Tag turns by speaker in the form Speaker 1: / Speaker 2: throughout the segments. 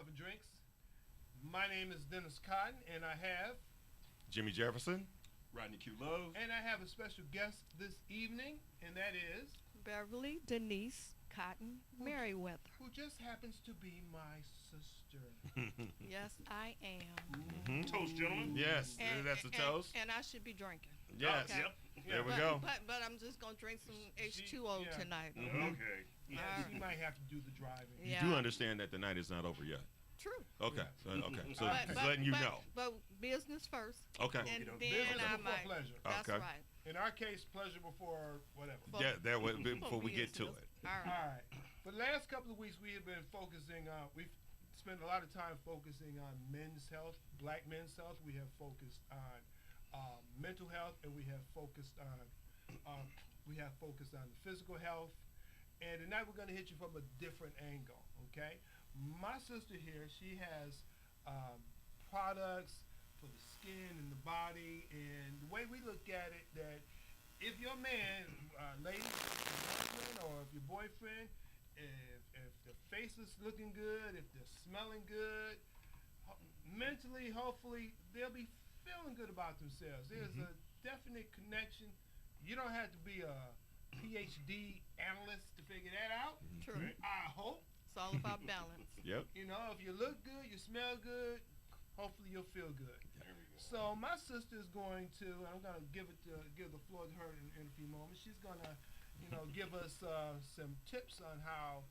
Speaker 1: Coffee Drinks. My name is Dennis Cotton, and I have,
Speaker 2: Jimmy Jefferson.
Speaker 3: Rodney Q. Love.
Speaker 1: and I have a special guest this evening, and that is,
Speaker 4: Beverly Denise Cotton Merriweather.
Speaker 1: who just happens to be my sister.
Speaker 4: Yes, I am.
Speaker 3: Toast, gentlemen.
Speaker 2: Yes, that's a toast.
Speaker 4: And I should be drinking.
Speaker 2: Yes.
Speaker 4: Okay.
Speaker 3: Yep.
Speaker 2: There we
Speaker 4: but,
Speaker 2: go.
Speaker 4: But I'm just gonna drink some H2O
Speaker 1: yeah.
Speaker 4: tonight.
Speaker 3: Okay.
Speaker 1: Yeah, she might have to do the driving.
Speaker 2: You
Speaker 4: Yeah.
Speaker 2: do understand that the night is not over yet.
Speaker 4: True.
Speaker 2: Okay. Okay. So
Speaker 4: But-
Speaker 2: just
Speaker 4: but-
Speaker 2: letting you
Speaker 4: but-
Speaker 2: know.
Speaker 4: But business first,
Speaker 2: Okay.
Speaker 4: and
Speaker 3: Okey-doke.
Speaker 4: then
Speaker 1: Business
Speaker 4: I
Speaker 1: before
Speaker 4: might.
Speaker 1: pleasure.
Speaker 4: That's
Speaker 2: Okay.
Speaker 4: right.
Speaker 1: In our case, pleasure before whatever.
Speaker 2: Yeah, that way before we get to
Speaker 4: business.
Speaker 2: it.
Speaker 4: All
Speaker 1: All
Speaker 4: right.
Speaker 1: right. For the last couple of weeks, we have been focusing on, we've spent a lot of time focusing on men's health, black men's health. We have focused on mental health, and we have focused on the physical health. And tonight we're going to hit you from a different angle, okay? My sister here, she has products for the skin and the body, and the way we look at it, that if your man, lady, husband, or if your boyfriend, if their face is looking good, if they're smelling good, mentally, hopefully, they'll be feeling good about themselves. There's a definite connection. You don't have to be a PhD analyst to figure that out.
Speaker 4: True.
Speaker 1: I hope.
Speaker 4: It's all about balance.
Speaker 2: Yep.
Speaker 1: You know, if you look good, you smell good, hopefully you'll feel good.
Speaker 3: There we go.
Speaker 1: So my sister is going to, I'm going to give the floor to her in a few moments. She's going to, give us some tips on how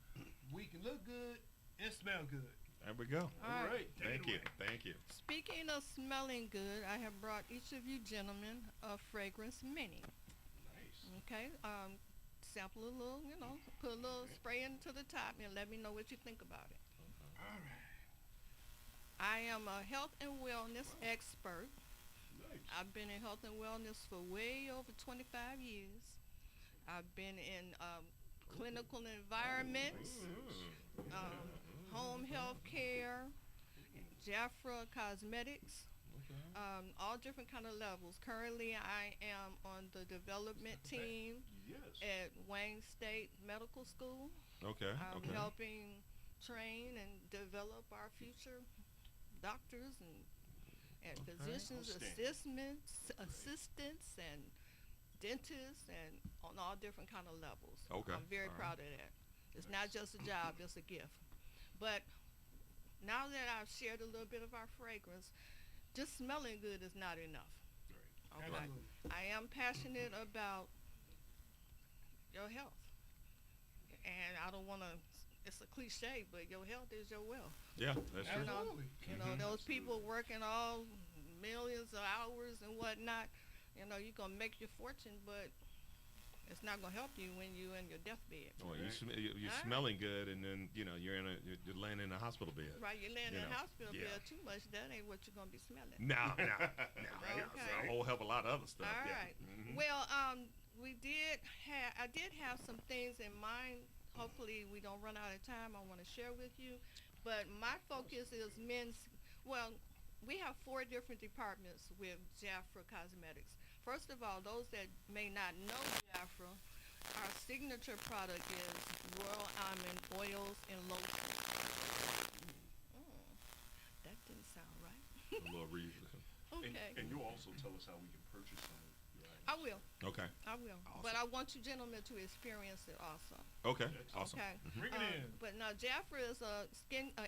Speaker 1: we can look good and smell good.
Speaker 2: There we go.
Speaker 4: All right.
Speaker 2: Thank you. Thank you.
Speaker 4: Speaking of smelling good, I have brought each of you gentlemen a fragrance mini.
Speaker 3: Nice.
Speaker 4: Okay, sample a little, put a little spray into the top and let me know what you think about it.
Speaker 1: All right.
Speaker 4: I am a health and wellness expert.
Speaker 3: Nice.
Speaker 4: I've been in health and wellness for way over 25 years. I've been in clinical environments, home health care, Jafra Cosmetics, all different kind of levels. Currently, I am on the development team
Speaker 3: Yes.
Speaker 4: at Wayne State Medical School.
Speaker 2: Okay.
Speaker 4: I'm
Speaker 2: Okay.
Speaker 4: helping train and develop our future doctors and physicians,
Speaker 3: Outstanding.
Speaker 4: assistants, and dentists, and on all different kind of levels.
Speaker 2: Okay.
Speaker 4: I'm very
Speaker 2: All
Speaker 4: proud of that. It's not just a job; it's a gift. But now that I've shared a little bit of our fragrance, just smelling good is not enough.
Speaker 3: Right.
Speaker 4: Okay.
Speaker 1: Absolutely.
Speaker 4: I am passionate about your health. And I don't want to, it's a cliche, but your health is your wealth.
Speaker 2: Yeah, that's true.
Speaker 1: Absolutely.
Speaker 4: Those people working all millions of hours and whatnot, you're going to make your fortune, but it's not going to help you when you're in your deathbed.
Speaker 2: Well, you're
Speaker 4: All right.
Speaker 2: smelling good, and then you're laying in a hospital bed.
Speaker 4: Right, you're laying
Speaker 2: You
Speaker 4: in a
Speaker 2: know,
Speaker 4: hospital
Speaker 2: yeah.
Speaker 4: bed too much, that ain't what you're going to be smelling.
Speaker 2: No.
Speaker 4: Okay.
Speaker 2: A whole hell of a lot of other stuff.
Speaker 4: All
Speaker 2: yeah.
Speaker 4: right.
Speaker 2: Mhm.
Speaker 4: Well, I did have some things in mind. Hopefully, we don't run out of time. I want to share with you, but my focus is men's. Well, we have 4 different departments with Jafra Cosmetics. First of all, those that may not know Jafra, our signature product is Royal Almond oils and lotions. That didn't sound right.
Speaker 2: A little
Speaker 4: Okay.
Speaker 3: And you'll also tell us how we can purchase some of your items.
Speaker 4: I will.
Speaker 2: Okay.
Speaker 4: I will.
Speaker 2: Awesome.
Speaker 4: But I want you gentlemen to experience it also.
Speaker 2: Okay. Awesome.
Speaker 4: Okay.
Speaker 1: Bring it in.
Speaker 4: But now Jafra is a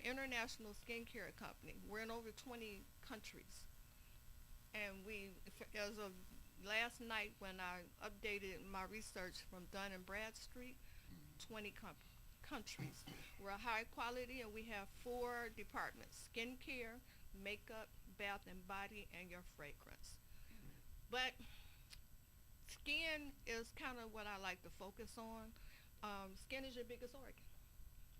Speaker 4: international skincare company. We're in over 20 countries. And as of last night when I updated my research from Dun and Bradstreet, 20 countries. We're high quality and we have 4 departments: skincare, makeup, bath and body, and your fragrance. But skin is kind of what I like to focus on. Skin is your biggest organ.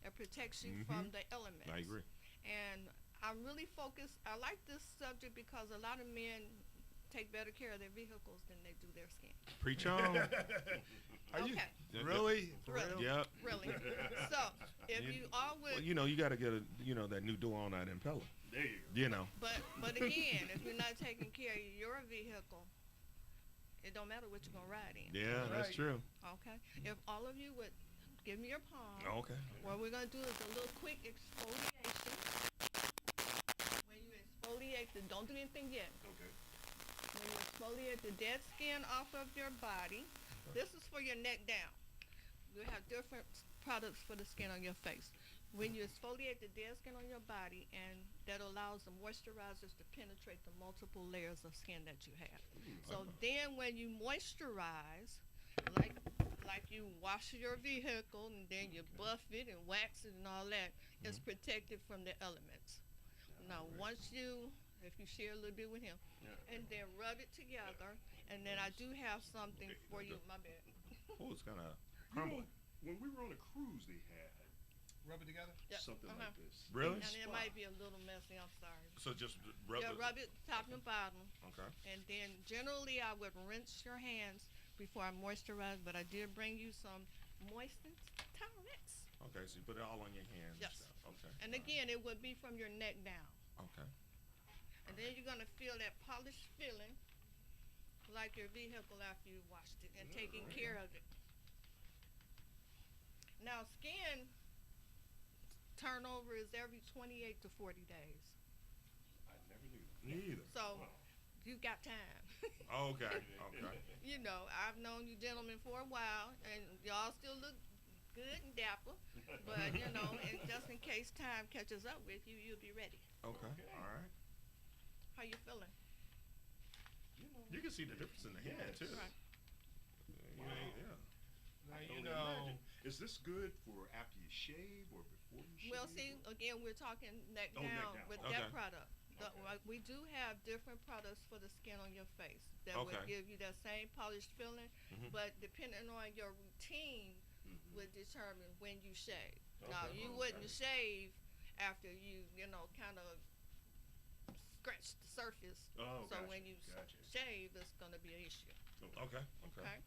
Speaker 4: It protects you from the elements.
Speaker 2: I agree.
Speaker 4: And I'm really focused. I like this subject because a lot of men take better care of their vehicles than they do their skin.
Speaker 2: Preach on.
Speaker 1: Are you
Speaker 4: Okay.
Speaker 1: really?
Speaker 4: Really?
Speaker 2: Yep.
Speaker 4: Really. So if you all would,
Speaker 2: Well, you got to get that new door on that Impella.
Speaker 3: There you go.
Speaker 4: but again, if you're not taking care of your vehicle, it don't matter what you're gonna ride in.
Speaker 2: Yeah, that's
Speaker 1: Right.
Speaker 2: true.
Speaker 4: Okay. If all of you would give me your palm.
Speaker 2: Okay.
Speaker 4: What we're gonna do is a little quick exfoliation. Don't do anything yet.
Speaker 3: Okay.
Speaker 4: When you exfoliate the dead skin off of your body, this is for your neck down. You have different products for the skin on your face. When you exfoliate the dead skin on your body, and that allows the moisturizers to penetrate the multiple layers of skin that you have. So then when you moisturize, like you wash your vehicle and then you buff it and wax it and all that, it's protected from the elements. Now once you, if you share a little bit with him, and then rub it together, and then I do have something for you, my bad.
Speaker 2: Oh, it's kind of
Speaker 3: You know,
Speaker 2: crumbling.
Speaker 3: when we were on a cruise, they had
Speaker 1: Rub it together.
Speaker 4: Yeah,
Speaker 3: something like this.
Speaker 2: Really?
Speaker 4: And it might be a little messy, I'm sorry.
Speaker 2: So just rub
Speaker 4: Yeah,
Speaker 2: it.
Speaker 4: rub it top and bottom.
Speaker 2: Okay.
Speaker 4: And then generally I would rinse your hands before I moisturize, but I did bring you some moistened towelettes.
Speaker 2: Okay, so you put it all on your hands
Speaker 4: Yes.
Speaker 2: and stuff. Okay.
Speaker 4: And again, it would be from your neck down.
Speaker 2: Okay.
Speaker 4: And then you're gonna feel that polished feeling like your vehicle after you washed it and taking care of it. Now skin turnover is every 28 to 40 days.
Speaker 3: I never knew.
Speaker 2: Neither.
Speaker 4: So
Speaker 3: Wow.
Speaker 4: you got time.
Speaker 2: Okay. Okay.
Speaker 4: You know, I've known you gentlemen for a while, and y'all still look good and dapper. But you know, and just in case time catches up with you, you'll be ready.
Speaker 2: Okay. All right.
Speaker 4: How you feeling?
Speaker 2: You can see the difference in the hand too.
Speaker 4: Right.
Speaker 2: Yeah.
Speaker 1: Now
Speaker 3: I
Speaker 1: you
Speaker 3: can only
Speaker 1: know.
Speaker 3: imagine. Is this good for after you shave or before you shave?
Speaker 4: Well, see, again, we're talking neck
Speaker 3: Oh, neck
Speaker 4: down
Speaker 3: down.
Speaker 4: with
Speaker 2: Okay.
Speaker 4: that product.
Speaker 3: Okay.
Speaker 4: We do have different products for the skin on your face that
Speaker 2: Okay.
Speaker 4: would give you that same polished feeling,
Speaker 2: Mhm.
Speaker 4: but depending on your routine would determine when you shave. Now,
Speaker 3: Okay.
Speaker 4: you wouldn't shave after you know, kind of scratch the surface.
Speaker 3: Oh,
Speaker 4: So
Speaker 3: gotcha,
Speaker 4: when you
Speaker 3: gotcha.
Speaker 4: shave, it's going to be an issue.
Speaker 2: Okay. Okay.
Speaker 4: Okay.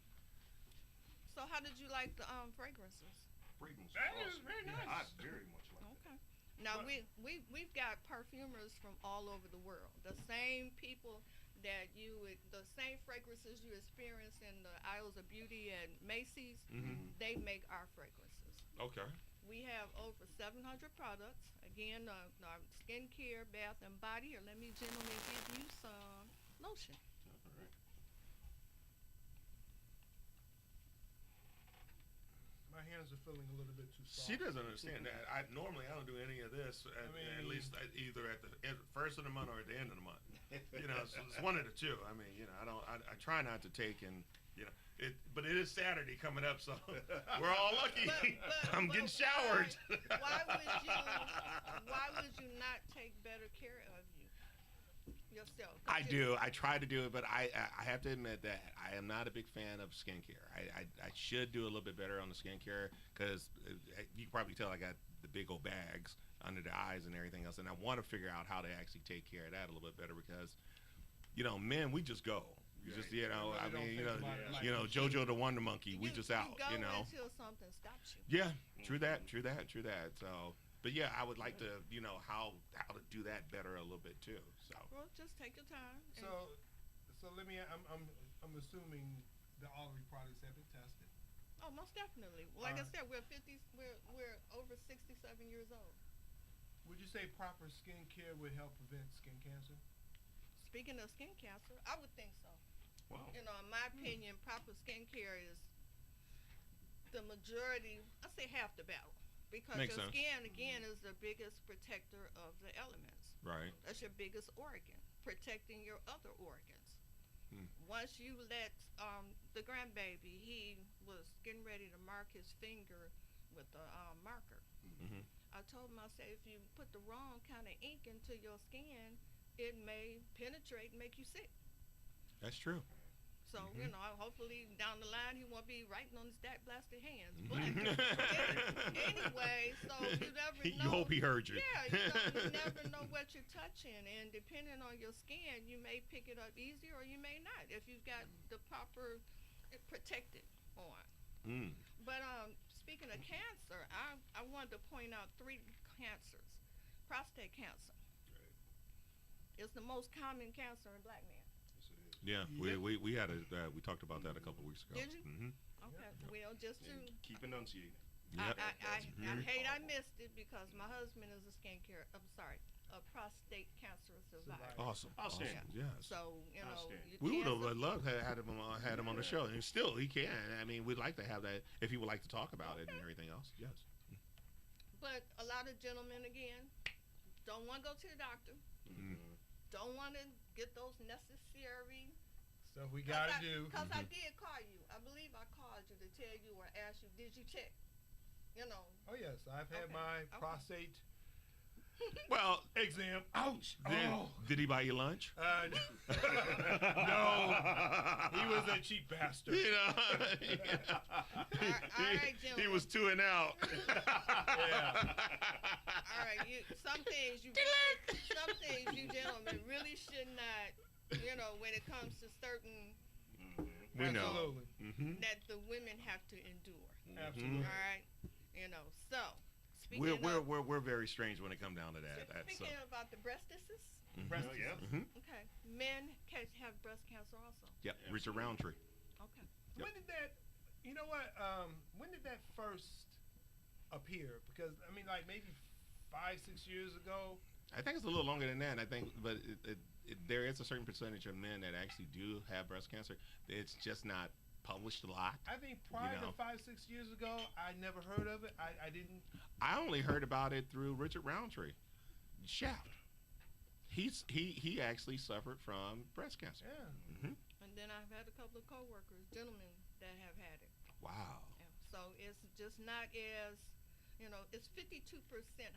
Speaker 4: So how did you like the fragrances?
Speaker 3: Fragrance.
Speaker 1: That
Speaker 3: awesome.
Speaker 1: is very
Speaker 3: Yeah,
Speaker 1: nice.
Speaker 3: I very much like that.
Speaker 4: Okay. Now
Speaker 1: But-
Speaker 4: we've got perfumers from all over the world. The same people that the same fragrances you experience in the aisles of beauty at Macy's,
Speaker 2: Mhm.
Speaker 4: they make our fragrances.
Speaker 2: Okay.
Speaker 4: We have over 700 products. Again, our skincare, bath and body. Here, let me gentlemen give you some lotion.
Speaker 3: All right.
Speaker 1: My hands are feeling a little bit too soft.
Speaker 2: She doesn't understand that. I don't do any of this at
Speaker 1: mean-
Speaker 2: least either at the first of the month or at the end of the month. You know, it's one of the two. I mean, you know, I try not to take and you know but it is Saturday coming up, so we're all lucky. I'm getting showered.
Speaker 4: Why would you not take better care of yourself?
Speaker 2: I do. I try to do it, but I have to admit that I am not a big fan of skincare. I should do a little bit better on the skincare because you can probably tell I got the big old bags under the eyes and everything else, and I want to figure out how to actually take care of that a little bit better because, you know, men, we just go. We just, you know, I mean, you know, JoJo the Wonder Monkey, we just out,
Speaker 4: go
Speaker 2: you know.
Speaker 4: until something stops you.
Speaker 2: Yeah, true that. So, but yeah, I would like to, you know, how to do that better a little bit too. So.
Speaker 4: Well, just take your time. and-
Speaker 1: So let me. I'm assuming that all of your products have been tested.
Speaker 4: Oh, most definitely. Like I said, we're over 67 years old.
Speaker 1: Would you say proper skin care would help prevent skin cancer?
Speaker 4: Speaking of skin cancer, I would think so.
Speaker 3: Wow.
Speaker 4: You know, in my opinion, proper skin care is the majority, I say half the battle. Because
Speaker 2: Makes
Speaker 4: your
Speaker 2: sense.
Speaker 4: skin, again, is the biggest protector of the elements.
Speaker 2: Right.
Speaker 4: That's your biggest organ, protecting your other organs.
Speaker 2: Hmm.
Speaker 4: Once you let the grandbaby, he was getting ready to mark his finger with a marker.
Speaker 2: Mhm.
Speaker 4: I told him, I said, if you put the wrong kind of ink into your skin, it may penetrate and make you sick.
Speaker 2: That's true.
Speaker 4: So,
Speaker 2: Mhm.
Speaker 4: you know, hopefully down the line he won't be writing on his that blasted hands.
Speaker 2: Mhm.
Speaker 4: But anyway, so you never know.
Speaker 2: You hope he heard you.
Speaker 4: Yeah, you never know what you're touching, and depending on your skin, you may pick it up easier or you may not if you've got the proper protected on.
Speaker 2: Mm.
Speaker 4: But speaking of cancer, I wanted to point out 3 cancers. Prostate cancer is the most common cancer in black men.
Speaker 3: Yes, it is.
Speaker 2: Yeah,
Speaker 1: Yeah.
Speaker 2: we had we talked about that a couple weeks ago.
Speaker 4: Did you?
Speaker 2: Mm-hmm.
Speaker 4: Okay, well, just to
Speaker 3: And keep enunciating.
Speaker 2: Yep.
Speaker 4: I
Speaker 3: That's
Speaker 4: hate I
Speaker 3: very
Speaker 4: missed it because my husband is a prostate cancer survivor.
Speaker 2: Awesome.
Speaker 3: Outstanding.
Speaker 2: Awesome. Yes.
Speaker 4: So you know,
Speaker 3: Outstanding.
Speaker 4: you
Speaker 2: We would
Speaker 4: cancer-
Speaker 2: have loved to have him on the show, and still he can. I mean, we'd like to have that if he would like to talk about it and everything else. Yes.
Speaker 4: But a lot of gentlemen again don't want to go to the doctor.
Speaker 2: Mm-hmm.
Speaker 4: Don't want to get those necessary.
Speaker 1: Stuff we gotta do.
Speaker 4: Because I did call you. I believe I called you to tell you or ask you, did you check? You know.
Speaker 1: Oh yes, I've had
Speaker 4: Okay.
Speaker 1: my
Speaker 4: Okay.
Speaker 1: prostate
Speaker 2: Well,
Speaker 1: exam. Ouch.
Speaker 2: did he buy you lunch?
Speaker 1: No, he was a cheap bastard.
Speaker 2: You know,
Speaker 4: All right,
Speaker 2: he
Speaker 4: gentlemen.
Speaker 2: was 2 and out.
Speaker 1: Yeah.
Speaker 4: All right, some things you gentlemen really should not, you know, when it comes to certain
Speaker 2: We know.
Speaker 1: Absolutely.
Speaker 2: Mm-hmm.
Speaker 4: that the women have to endure.
Speaker 1: Absolutely.
Speaker 4: All right, you know. So speaking
Speaker 2: We're very strange when it comes down to that. That's
Speaker 4: speaking about the breastises,
Speaker 1: Breast
Speaker 3: Oh, yeah.
Speaker 1: disease.
Speaker 4: okay, men can have breast cancer also.
Speaker 2: Yep. Richard Roundtree.
Speaker 4: Okay.
Speaker 2: Yep.
Speaker 1: When did that? You know what? When did that first appear? Because I mean, like maybe 5-6 years ago.
Speaker 2: I think it's a little longer than that. I think, but there is a certain percentage of men that actually do have breast cancer. It's just not published a lot.
Speaker 1: I think prior
Speaker 2: know.
Speaker 1: to 5-6 years ago, I never heard of it. I didn't.
Speaker 2: I only heard about it through Richard Roundtree. Shaft. He actually suffered from breast cancer.
Speaker 1: Yeah.
Speaker 2: Hmm.
Speaker 4: And then I've had a couple of coworkers, gentlemen, that have had it.
Speaker 2: Wow.
Speaker 4: Yeah. So it's just not as, you know, it's 52%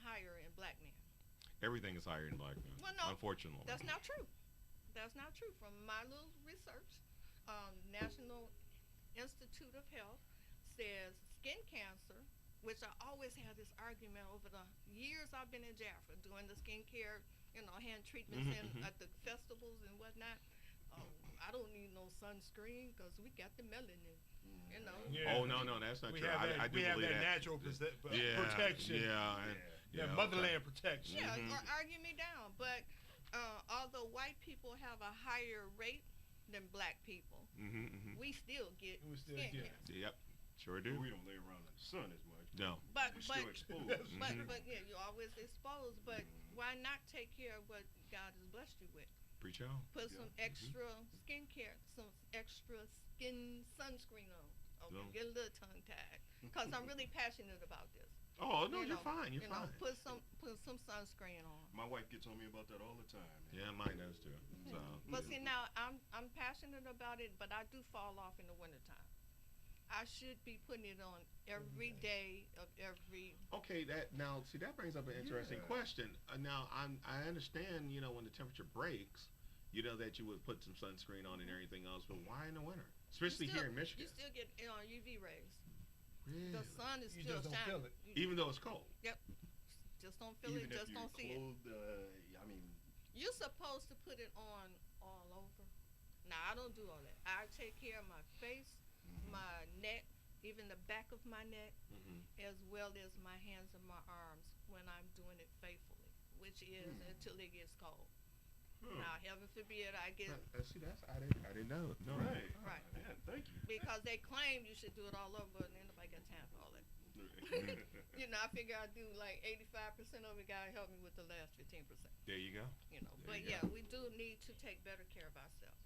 Speaker 4: higher in black men.
Speaker 2: Everything is higher in black men.
Speaker 4: Well, no,
Speaker 2: unfortunately.
Speaker 4: That's not true. That's not true. From my little research, National Institute of Health says skin cancer, which I always have this argument over the years I've been in Jaffa doing the skincare, you know, hand treatments at the festivals and whatnot. I don't need no sunscreen because we got the melanin, you know.
Speaker 1: Yeah.
Speaker 2: Oh no, that's not
Speaker 1: We
Speaker 2: true.
Speaker 1: have that,
Speaker 2: I do
Speaker 1: we have
Speaker 2: believe
Speaker 1: that
Speaker 2: that.
Speaker 1: natural
Speaker 2: Yeah,
Speaker 1: protection.
Speaker 2: Yeah. And,
Speaker 1: That
Speaker 2: yeah,
Speaker 1: motherland protection.
Speaker 4: Yeah, or argue me down. But although white people have a higher rate than black people, we still get
Speaker 1: We still
Speaker 4: skin
Speaker 1: get it.
Speaker 4: cancer.
Speaker 2: Yep. Sure do.
Speaker 3: We don't lay around in the sun as much.
Speaker 2: No.
Speaker 4: But
Speaker 3: We're
Speaker 4: but
Speaker 3: still exposed.
Speaker 4: but yeah, you're always exposed. But why not take care of what God has blessed you with?
Speaker 2: Preach on.
Speaker 4: Put
Speaker 3: Yeah.
Speaker 4: some extra skincare, some extra skin sunscreen on. Okay,
Speaker 2: No.
Speaker 4: get a little tongue tied, cause I'm really passionate about this.
Speaker 2: Oh no,
Speaker 4: You
Speaker 2: you're
Speaker 4: know,
Speaker 2: fine. You're
Speaker 4: you know,
Speaker 2: fine.
Speaker 4: put some sunscreen on.
Speaker 3: My wife gets on me about that all the time. Man.
Speaker 2: Yeah, mine does too. So.
Speaker 4: But see now, I'm passionate about it, but I do fall off in the wintertime. I should be putting it on every day of every.
Speaker 2: Okay, that brings up an interesting
Speaker 3: Yeah.
Speaker 2: question. Now I understand, you know, when the temperature breaks, you know that you would put some sunscreen on and everything else, but why in the winter? Especially here in Michigan.
Speaker 4: You still get UV rays.
Speaker 2: Really?
Speaker 4: The sun is
Speaker 1: You
Speaker 4: still
Speaker 1: just don't
Speaker 4: shining.
Speaker 1: feel it.
Speaker 2: Even though it's cold.
Speaker 4: Just don't feel
Speaker 3: Even
Speaker 4: it.
Speaker 3: if
Speaker 4: Just
Speaker 3: you're
Speaker 4: don't see it.
Speaker 3: clothed, I mean,
Speaker 4: You're supposed to put it on all over. Now I don't do all that. I take care of my face, my neck, even the back of my neck, as well as my hands and my arms when I'm doing it faithfully, which is until it gets cold. Now, heaven forbid I get
Speaker 2: I didn't know. No.
Speaker 3: right.
Speaker 4: right
Speaker 3: Man, thank you.
Speaker 4: because they claim you should do it all over, but ain't nobody got time for all that. You know, I figure I do like 85% of it. God help me with the last 15%.
Speaker 2: There you go.
Speaker 4: You know,
Speaker 2: There
Speaker 4: but
Speaker 2: you
Speaker 4: yeah, we do need to take better care of ourselves.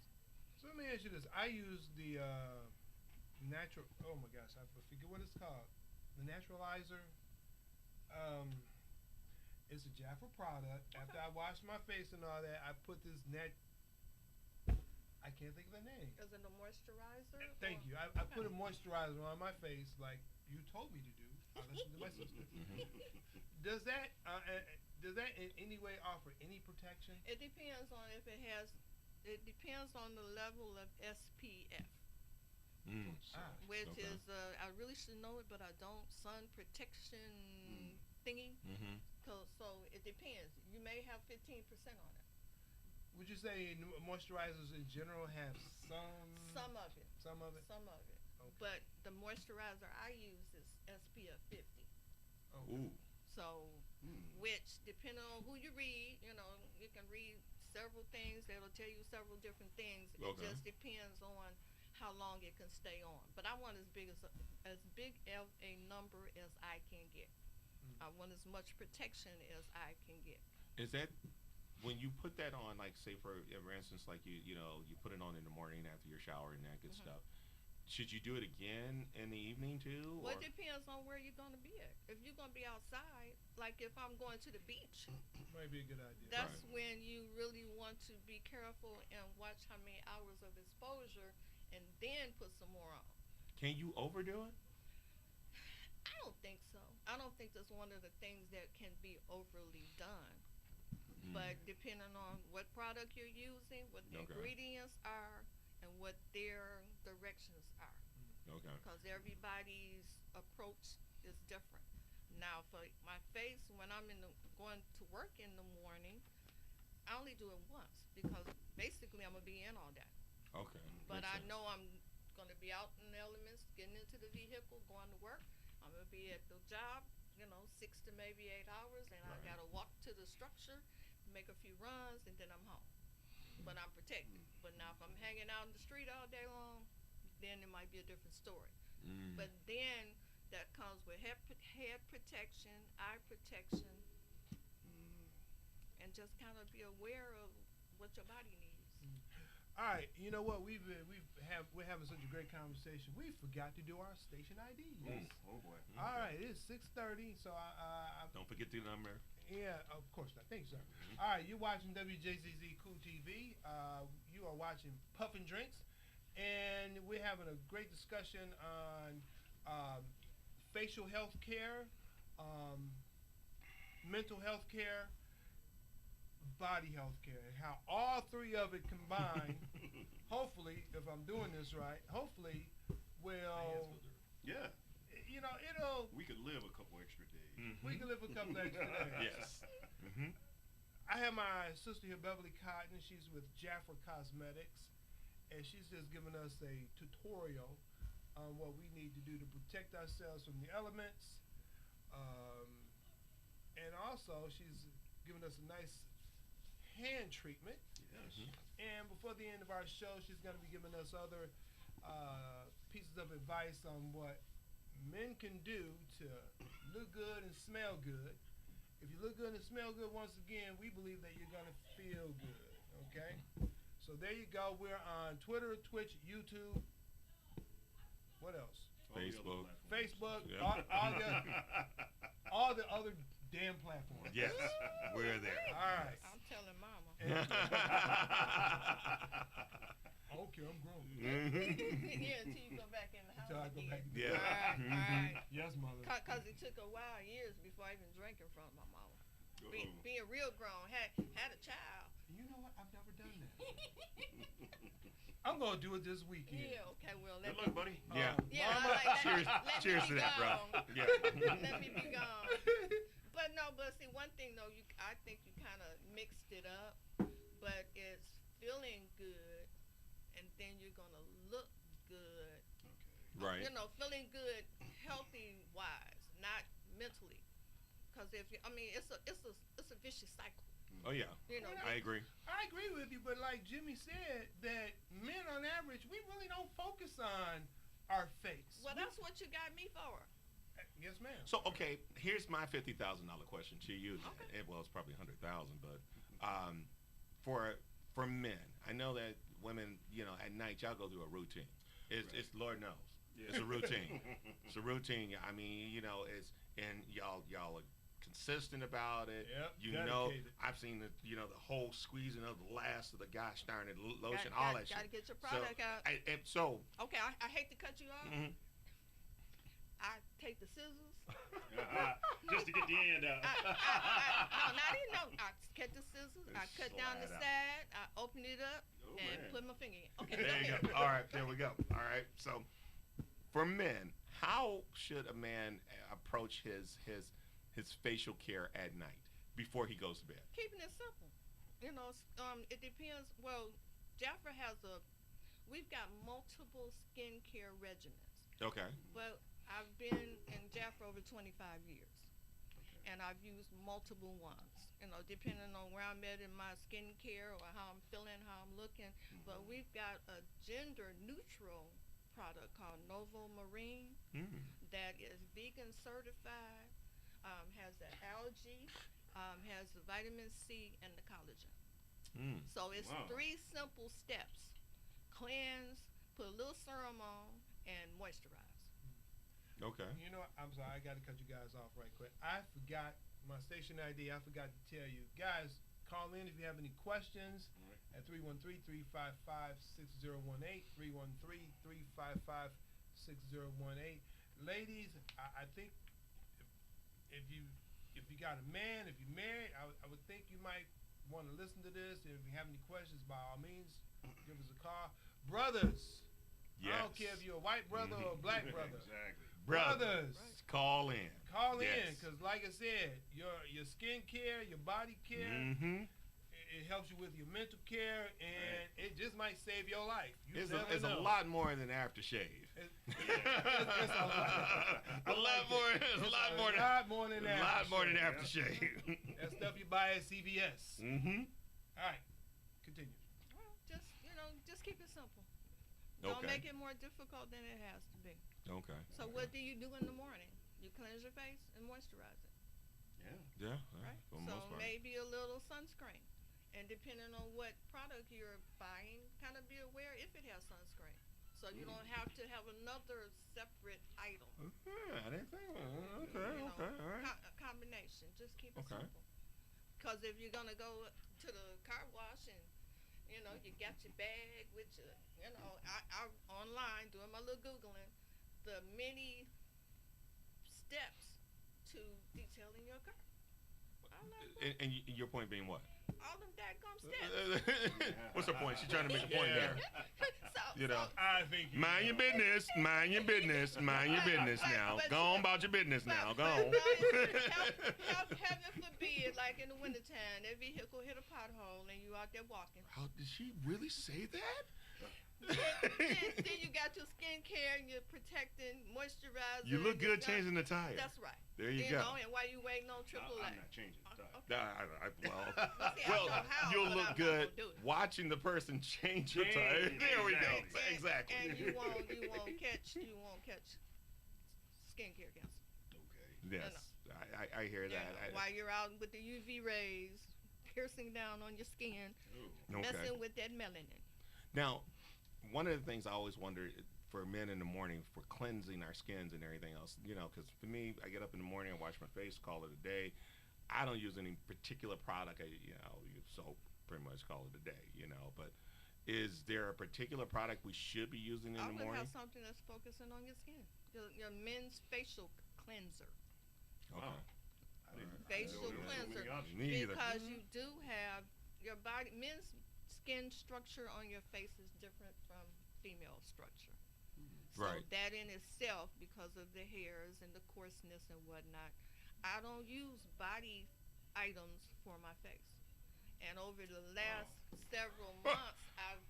Speaker 1: So let me ask you this. I use the natural. Oh my gosh, I forget what it's called. The naturalizer. It's a Jaffa product. After I wash my face and all that, I put this I can't think of the name.
Speaker 4: Is it a moisturizer?
Speaker 1: Thank you. I put a moisturizer on my face like you told me to do. I listened to my sister. Does that in any way offer any protection?
Speaker 4: It depends on if it has. It depends on the level of SPF, which
Speaker 2: Okay.
Speaker 4: is I really should know it, but I don't. Sun protection thingy. So it depends. You may have 15% on it.
Speaker 1: Would you say moisturizers in general have some?
Speaker 4: Some of it.
Speaker 1: Some of it.
Speaker 4: Some of it.
Speaker 1: Okay.
Speaker 4: But the moisturizer I use is SPF 50.
Speaker 1: Okay.
Speaker 2: Ooh.
Speaker 4: So, which depending on who you read, you know, you can read several things that'll tell you several different things. It
Speaker 2: Okay.
Speaker 4: just depends on how long it can stay on. But I want as big of a number as I can get. I want as much protection as I can get.
Speaker 2: Is that when you put that on, like say for instance, like you know you put it on in the morning after your shower and that good stuff. Should you do it again in the evening too?
Speaker 4: Well,
Speaker 2: Or?
Speaker 4: it depends on where you're going to be at. If you're going to be outside, like if I'm going to the beach,
Speaker 1: Might be a good idea.
Speaker 4: that's when you really want to be careful and watch how many hours of exposure and then put some more on.
Speaker 2: Can you overdo it?
Speaker 4: I don't think so. I don't think that's one of the things that can be overly done. But depending on what product you're using, what the
Speaker 2: Okay.
Speaker 4: ingredients are, and what their directions are.
Speaker 2: Okay.
Speaker 4: Because everybody's approach is different. Now, for my face, when I'm going to work in the morning, I only do it once because basically I'm gonna be in all day.
Speaker 2: Okay.
Speaker 4: But
Speaker 2: Makes
Speaker 4: I
Speaker 2: sense.
Speaker 4: know I'm gonna be out in the elements, getting into the vehicle, going to work. I'm gonna be at the job, 6 to maybe 8 hours, and I
Speaker 2: Right.
Speaker 4: gotta walk to the structure, make a few runs, and then I'm home. But I'm protected. But now if I'm hanging out in the street all day long, then it might be a different story. But then that comes with head protection, eye protection, and just kind of be aware of what your body needs.
Speaker 1: All right, you know what? We're having such a great conversation. We forgot to do our station IDs.
Speaker 3: Yes. Oh boy.
Speaker 1: All right, it's 6:30, so
Speaker 2: Don't forget the number.
Speaker 1: yeah, of course not. Thanks, sir. All right, you're watching WJZZ Cool TV. You are watching Puffin Drinks, and we're having a great discussion on facial health care, mental health care, body health care, and how all three of it combined, hopefully, if I'm doing this right, hopefully will,
Speaker 3: Yeah.
Speaker 1: it'll,
Speaker 3: We could live a couple extra days.
Speaker 1: we can live a couple extra days.
Speaker 2: Yes.
Speaker 1: I have my sister here, Beverly Cotton. She's with Jaffa Cosmetics, and she's just giving us a tutorial on what we need to do to protect ourselves from the elements. And also, she's giving us a nice hand treatment.
Speaker 3: Yes.
Speaker 1: And before the end of our show, she's going to be giving us other pieces of advice on what men can do to look good and smell good. If you look good and smell good, once again, we believe that you're going to feel good, okay? So there you go. We're on Twitter, Twitch, YouTube. What else?
Speaker 3: All the other
Speaker 2: Facebook.
Speaker 3: platforms.
Speaker 1: Facebook,
Speaker 2: Yeah.
Speaker 1: all the other damn platforms.
Speaker 2: Yes. We're there.
Speaker 1: All right.
Speaker 4: I'm telling mama.
Speaker 1: Okay, I'm grown.
Speaker 4: Yeah, until you go back in the house
Speaker 1: Until I go
Speaker 4: again.
Speaker 1: back in the
Speaker 2: Yeah.
Speaker 4: All right.
Speaker 1: Yes, mother.
Speaker 4: Because it took a while, years, before I even drank in front of my mama.
Speaker 3: Uh-oh.
Speaker 4: Being real grown, had a child.
Speaker 1: You know what? I've never done that. I'm gonna do it this weekend.
Speaker 4: Yeah, okay, well,
Speaker 3: Good luck, buddy.
Speaker 2: Yeah.
Speaker 4: Yeah,
Speaker 1: Mama,
Speaker 4: I like that.
Speaker 2: Cheers.
Speaker 4: Let me
Speaker 2: Cheers
Speaker 4: be
Speaker 2: to that, bro.
Speaker 4: gone.
Speaker 2: Yeah.
Speaker 4: Let me be gone. But no, see, one thing though, I think you kind of mixed it up, but it's feeling good, and then you're gonna look good.
Speaker 3: Okay.
Speaker 2: Right.
Speaker 4: Feeling good, healthy wise, not mentally. Because it's a vicious cycle.
Speaker 2: Oh yeah. I agree.
Speaker 1: I agree with you, but like Jimmy said, that men on average, we really don't focus on our face.
Speaker 4: Well, that's what you got me for.
Speaker 1: Yes, ma'am.
Speaker 2: So okay, here's my $50,000 question to you.
Speaker 4: Okay.
Speaker 2: Well, it's probably 100,000, but for men, I know that women, at night y'all go through a routine. It's Lord knows,
Speaker 3: Yeah.
Speaker 2: it's a routine. It's a routine. I mean, it's and y'all are consistent about it.
Speaker 1: Yep, dedicated.
Speaker 2: I've seen the whole squeezing of the last of the gosh darn it lotion, all that
Speaker 4: Gotta
Speaker 2: shit.
Speaker 4: get your product out. Okay, I hate to cut you off. I take the scissors.
Speaker 3: Just to get the end out.
Speaker 4: I cut the scissors. I cut down the
Speaker 3: Slide out.
Speaker 4: side. I open it up
Speaker 3: Oh,
Speaker 4: and
Speaker 3: man.
Speaker 4: put my finger in. Okay,
Speaker 2: There you
Speaker 4: ahead.
Speaker 2: go. All right, there we go. All right. So, for men, how should a man approach his facial care at night before he goes to bed?
Speaker 4: Keeping it simple. It depends. Well, Jaffa we've got multiple skincare regimens.
Speaker 2: Okay.
Speaker 4: But I've been in Jaffa over 25 years. And I've used multiple ones, depending on where I'm at in my skincare or how I'm feeling, how I'm looking. But we've got a gender neutral product called Novo Marine that is vegan certified, has the algae, has the vitamin C and the collagen. So it's
Speaker 3: Wow.
Speaker 4: 3 simple steps: cleanse, put a little serum on, and moisturize.
Speaker 2: Okay.
Speaker 1: You know, I'm sorry, I got to cut you guys off right quick. I forgot my station ID. I forgot to tell you. Guys, call in if you have any questions
Speaker 3: All right.
Speaker 1: at 313-355-6018, 313-355-6018. Ladies, I think if you got a man, if you're married, I would think you might want to listen to this. And if you have any questions, by all means, give us a call. Brothers, I don't care if you're a white brother or a black brother.
Speaker 3: Exactly.
Speaker 1: Brothers,
Speaker 2: Call in.
Speaker 1: call in,
Speaker 2: Yes.
Speaker 1: because like I said, your skin care, your body care,
Speaker 2: Mm-hmm.
Speaker 1: it helps you with your mental care, and it just might save your life. You
Speaker 2: It's
Speaker 1: never
Speaker 2: a
Speaker 1: know.
Speaker 2: lot more than aftershave.
Speaker 1: It's a lot.
Speaker 2: A lot more. It's a lot more
Speaker 1: A
Speaker 2: than.
Speaker 1: lot more than that.
Speaker 2: A lot more than
Speaker 3: Yeah.
Speaker 2: aftershave.
Speaker 1: That stuff you buy at CVS.
Speaker 2: Mm-hmm.
Speaker 1: All right, continue.
Speaker 4: Well, just keep it simple. Don't
Speaker 2: Okay.
Speaker 4: make it more difficult than it has to be.
Speaker 2: Okay.
Speaker 4: So what do you do in the morning? You cleanse your face and moisturize it,
Speaker 3: Yeah.
Speaker 2: Yeah.
Speaker 4: right?
Speaker 2: For the
Speaker 4: So
Speaker 2: most part.
Speaker 4: maybe a little sunscreen. And depending on what product you're buying, kind of be aware if it has sunscreen. So you don't have to have another separate item.
Speaker 2: Yeah, I didn't think. Okay.
Speaker 4: You know,
Speaker 2: Okay. All right.
Speaker 4: a combination. Just keep it
Speaker 2: Okay.
Speaker 4: simple. Because if you're gonna go to the car wash and you got your bag with your, I online doing my little googling, the many steps to detailing your car. I like
Speaker 2: And your point being what?
Speaker 4: all them daggum steps.
Speaker 2: What's her point? She's trying to make a point
Speaker 1: Yeah.
Speaker 2: here.
Speaker 4: So,
Speaker 2: You know.
Speaker 1: I think you
Speaker 2: Mind your business. Mind your business. Mind your business now.
Speaker 4: But-
Speaker 2: Go on about your business now. Go on.
Speaker 4: Heaven forbid, like in the wintertime, that vehicle hit a pothole and you out there walking.
Speaker 2: How did she really say that?
Speaker 4: then you got your skincare and you're protecting, moisturizing.
Speaker 2: You look good
Speaker 4: your-
Speaker 2: changing the tire.
Speaker 4: That's right.
Speaker 2: There you go.
Speaker 4: know, and while you waiting on AAA.
Speaker 3: I'm not changing the tire.
Speaker 4: Okay. See, I
Speaker 2: Well,
Speaker 4: know how,
Speaker 2: you'll
Speaker 4: but
Speaker 2: look
Speaker 4: I'm not
Speaker 2: good
Speaker 4: gonna do it.
Speaker 2: watching the person change your tire.
Speaker 3: Change,
Speaker 2: There we go.
Speaker 3: exactly.
Speaker 2: Exactly.
Speaker 4: And you won't catch skincare cancer.
Speaker 3: Okay.
Speaker 2: Yes, I hear that.
Speaker 4: While you're out with the UV rays piercing down on your skin,
Speaker 3: Oh.
Speaker 2: Okay.
Speaker 4: messing with that melanin.
Speaker 2: Now, one of the things I always wonder for men in the morning for cleansing our skins and everything else, because for me, I get up in the morning, I wash my face, call it a day. I don't use any particular product. I use soap, pretty much call it a day. But is there a particular product we should be using in
Speaker 4: I
Speaker 2: the
Speaker 4: would
Speaker 2: morning?
Speaker 4: have something that's focusing on your skin. Your men's facial cleanser.
Speaker 2: Okay.
Speaker 3: I didn't
Speaker 4: Facial
Speaker 3: know there were so many
Speaker 4: cleanser.
Speaker 3: options.
Speaker 2: Me either.
Speaker 4: Because you do have your body, men's skin structure on your face is different from female structure. So
Speaker 2: Right.
Speaker 4: that in itself, because of the hairs and the coarseness and whatnot, I don't use body items for my face. And over the last several months, I've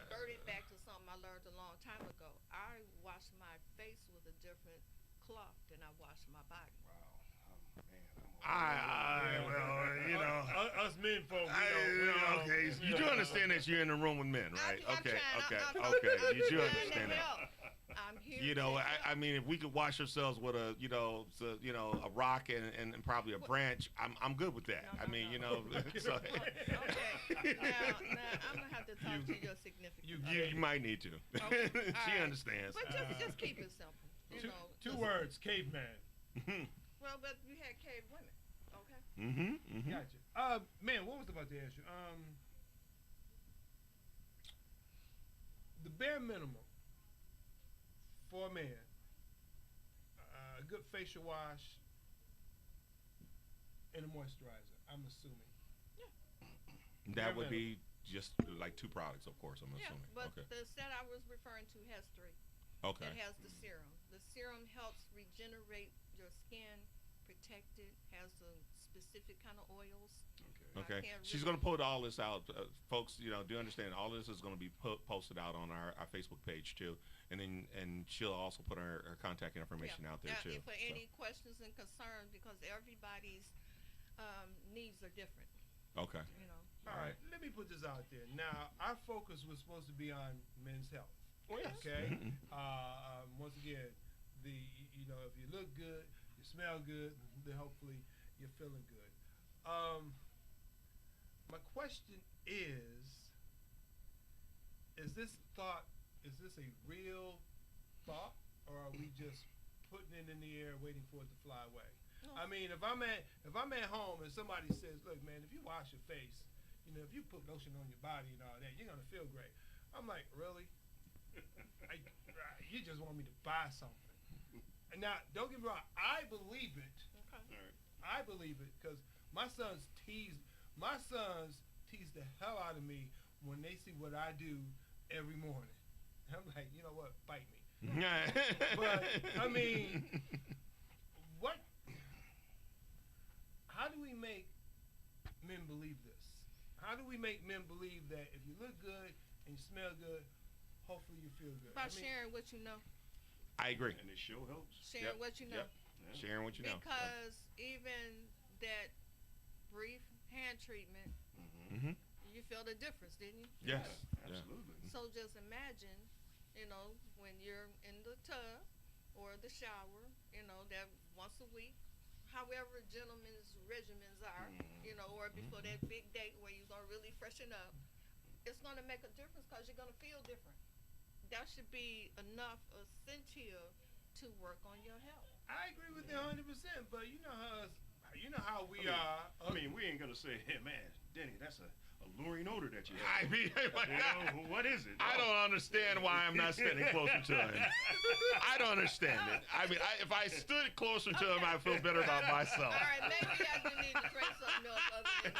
Speaker 4: reverted back to something I learned a long time ago. I wash my face with a different cloth than I wash my body.
Speaker 3: Wow. Man,
Speaker 1: Us men folk,
Speaker 2: Okay, you do understand that you're in the room with men, right?
Speaker 4: I'm
Speaker 2: Okay.
Speaker 4: trying,
Speaker 2: You do
Speaker 4: trying to
Speaker 2: understand that.
Speaker 4: help. I'm here. to
Speaker 2: I mean, if we could wash ourselves with a rock and probably a branch, I'm good with that.
Speaker 4: No,
Speaker 2: I mean,
Speaker 4: no.
Speaker 2: so
Speaker 4: Okay. Now I'm gonna have to talk to your significant
Speaker 2: you might need to.
Speaker 4: Okay,
Speaker 2: She
Speaker 4: alright.
Speaker 2: understands.
Speaker 4: But just keep it simple.
Speaker 1: Two
Speaker 4: just-
Speaker 1: words, caveman.
Speaker 4: Well, but you had cave women. Okay.
Speaker 2: Mm-hmm.
Speaker 1: Gotcha. Man, what was I about to ask you? The bare minimum for a man, a good facial wash and a moisturizer, I'm assuming.
Speaker 2: That would be just like 2 products, of course. I'm
Speaker 4: Yeah,
Speaker 2: assuming.
Speaker 4: but
Speaker 2: Okay.
Speaker 4: the set I was referring to has 3.
Speaker 2: Okay.
Speaker 4: It has the serum. The serum helps regenerate your skin, protect it, has a specific kind of oils.
Speaker 3: Okay.
Speaker 2: Okay.
Speaker 4: can't
Speaker 2: She's
Speaker 4: really-
Speaker 2: going to put all this out. Folks, do understand all this is going to be posted out on our Facebook page too. And she'll also put her contact information out there
Speaker 4: Now,
Speaker 2: too.
Speaker 4: if for
Speaker 2: So,
Speaker 4: any questions and concerns, because everybody's needs are different.
Speaker 2: okay.
Speaker 1: All right, let me put this out there. Now, our focus was supposed to be on men's health.
Speaker 2: Oh, yes.
Speaker 1: Okay.
Speaker 2: Mhm.
Speaker 1: Once again, if you look good, you smell good, then hopefully you're feeling good. My question is this thought, is this a real thought, or are we just putting it in the air waiting for it to fly away?
Speaker 4: No.
Speaker 1: I mean, if I'm at home and somebody says, look, man, if you wash your face, you know, if you put lotion on your body and all that, you're going to feel great. I'm like, really? You just want me to buy something. And now, don't get me wrong, I believe it.
Speaker 4: Okay.
Speaker 3: All right.
Speaker 1: I believe it because my sons tease the hell out of me when they see what I do every morning. And I'm like, you know what, bite me. But I mean, how do we make men believe this? How do we make men believe that if you look good and you smell good, hopefully you feel good?
Speaker 4: By sharing what you know.
Speaker 2: I agree.
Speaker 3: And it sure helps.
Speaker 4: Sharing what you know.
Speaker 2: Yep. Sharing what you know.
Speaker 4: Because even that brief hand treatment,
Speaker 2: Mm-hmm.
Speaker 4: you feel the difference, didn't you?
Speaker 2: Yes.
Speaker 3: Absolutely.
Speaker 4: So just imagine, you know, when you're in the tub or the shower, you know, that once a week, however gentlemen's regimens are, you know, or before that big date where you're going to really freshen up, it's going to make a difference because you're going to feel different. That should be enough essential to work on your health.
Speaker 1: I agree with you 100%, but you know how we are.
Speaker 3: I mean, we ain't gonna say, hey man, Denny, that's a alluring odor that you
Speaker 2: I
Speaker 3: have.
Speaker 2: mean,
Speaker 3: What is it?
Speaker 2: I don't understand why I'm not standing closer to him. I don't understand it. I mean, if I stood closer to him, I feel better about myself.
Speaker 4: All right, maybe I do need to drink something else other than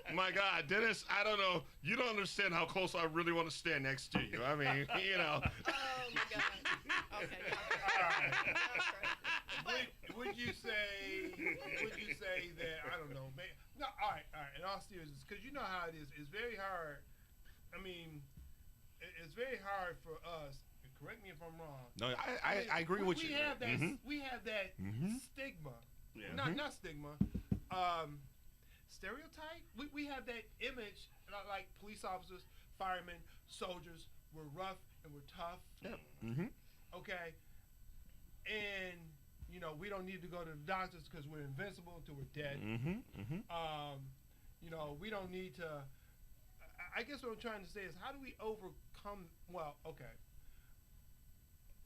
Speaker 4: that.
Speaker 2: My God, Dennis, I don't know. You don't understand how close I really want to stand next to you. I mean, you know.
Speaker 4: Oh my God. Okay.
Speaker 1: Would you say that, I don't know, man? No, all right. In all seriousness, because you know how it is. It's very hard. I mean, it's very hard for us. And correct me if I'm wrong.
Speaker 2: No, I agree with you.
Speaker 1: We have that.
Speaker 2: Mhm.
Speaker 1: We have that
Speaker 2: Mhm.
Speaker 1: stigma.
Speaker 3: Yeah.
Speaker 1: Not stigma. Stereotype. We have that image like police officers, firemen, soldiers. We're rough and we're tough.
Speaker 2: Yep. Mhm.
Speaker 1: Okay. And you know, we don't need to go to the doctors because we're invincible until we're dead.
Speaker 2: Mhm. Mhm.
Speaker 1: You know, we don't need to. I guess what I'm trying to say is, how do we overcome? Well, okay.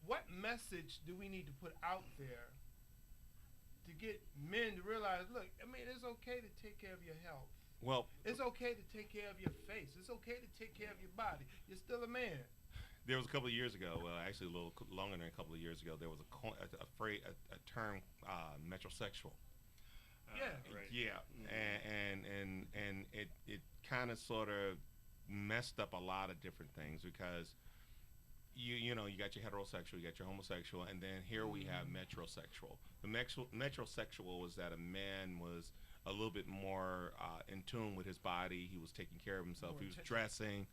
Speaker 1: What message do we need to put out there to get men to realize? Look, I mean, it's okay to take care of your health.
Speaker 2: Well,
Speaker 1: It's okay to take care of your face. It's okay to take care of your body. You're still a man.
Speaker 2: there was a couple of years ago, well, actually a little longer than a couple of years ago, there was a term, metrosexual.
Speaker 1: Yeah.
Speaker 3: Right.
Speaker 2: Yeah, and it kind of sort of messed up a lot of different things because you know, you got your heterosexual, you got your homosexual, and then here we have metrosexual. The metrosexual was that a man was a little bit more in tune with his body. He was taking care of himself.
Speaker 1: More
Speaker 2: He was
Speaker 1: intentional.
Speaker 2: dressing.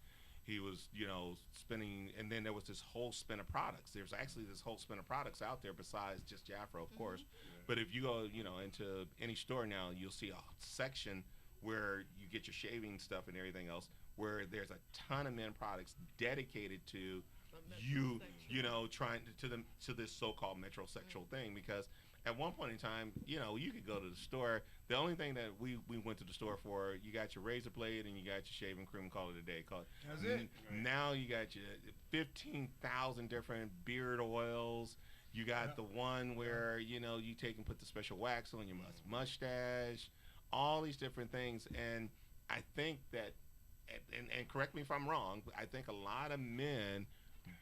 Speaker 2: He was, you know, spinning, and then there was this whole spin of products. There's actually this whole spin of products out there besides just your afro, of course. But if you go, you know, into any store now, you'll see a section where you get your shaving stuff and everything else, where there's a ton of men products dedicated to you know, trying to this so-called metrosexual thing. Because at one point in time, you know, you could go to the store. The only thing that we went to the store for, you got your razor blade and you got your shaving cream. Call it a day.
Speaker 1: That's it.
Speaker 2: Now you got your 15,000 different beard oils. You got the one where, you know, you take and put the special wax on your mustache. All these different things, and I think that, and correct me if I'm wrong, but I think a lot of men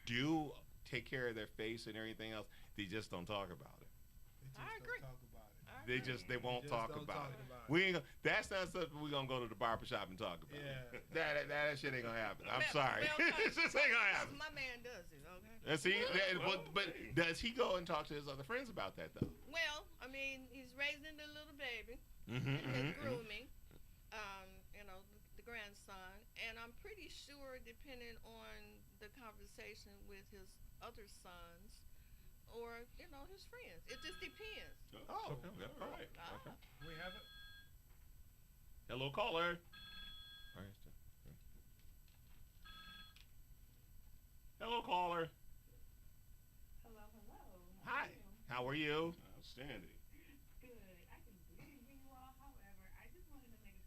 Speaker 2: do take care of their face and everything else. They just don't talk about it.
Speaker 1: They just
Speaker 4: I
Speaker 1: don't
Speaker 4: agree.
Speaker 1: talk about it.
Speaker 2: They won't
Speaker 1: Just
Speaker 2: talk
Speaker 1: don't
Speaker 2: about
Speaker 1: talk
Speaker 2: it.
Speaker 1: about it.
Speaker 2: We ain't gonna, that's not something we're gonna go to the barbershop and talk about.
Speaker 1: Yeah.
Speaker 2: That shit ain't gonna happen. I'm
Speaker 4: Well,
Speaker 2: sorry.
Speaker 4: well,
Speaker 2: It just ain't gonna happen.
Speaker 4: My man does it, okay?
Speaker 2: And see, but does he go and talk to his other friends about that though?
Speaker 4: Well, I mean, he's raising the little baby,
Speaker 2: Mm-hmm,
Speaker 4: his grooming, you know, the grandson, and I'm pretty sure, depending on the conversation with his other sons, or you know, his friends, it just depends.
Speaker 2: Oh,
Speaker 3: Okay.
Speaker 2: okay.
Speaker 3: All right.
Speaker 2: Okay.
Speaker 1: We have it.
Speaker 2: Hello, caller. Hello, caller.
Speaker 5: Hello, hello.
Speaker 2: Hi. How are you?
Speaker 3: Outstanding.
Speaker 5: Good. I can really hear you all. However, I just wanted to make a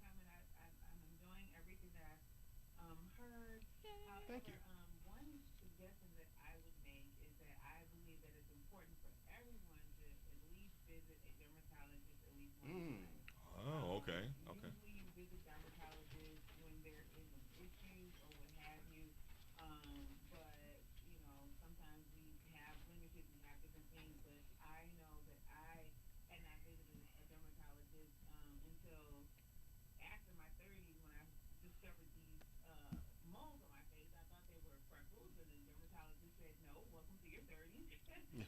Speaker 6: visit a dermatologist at least once a
Speaker 3: Mm.
Speaker 6: month.
Speaker 2: Oh, okay, okay.
Speaker 6: Usually you visit dermatologists when there is an issue or what have you. But sometimes we have limited, we have different things. But I know that I had not visited a dermatologist until after my 30s when I discovered these moles on my face. I thought they were freckles, and the dermatologist said, "No, welcome to your 30s."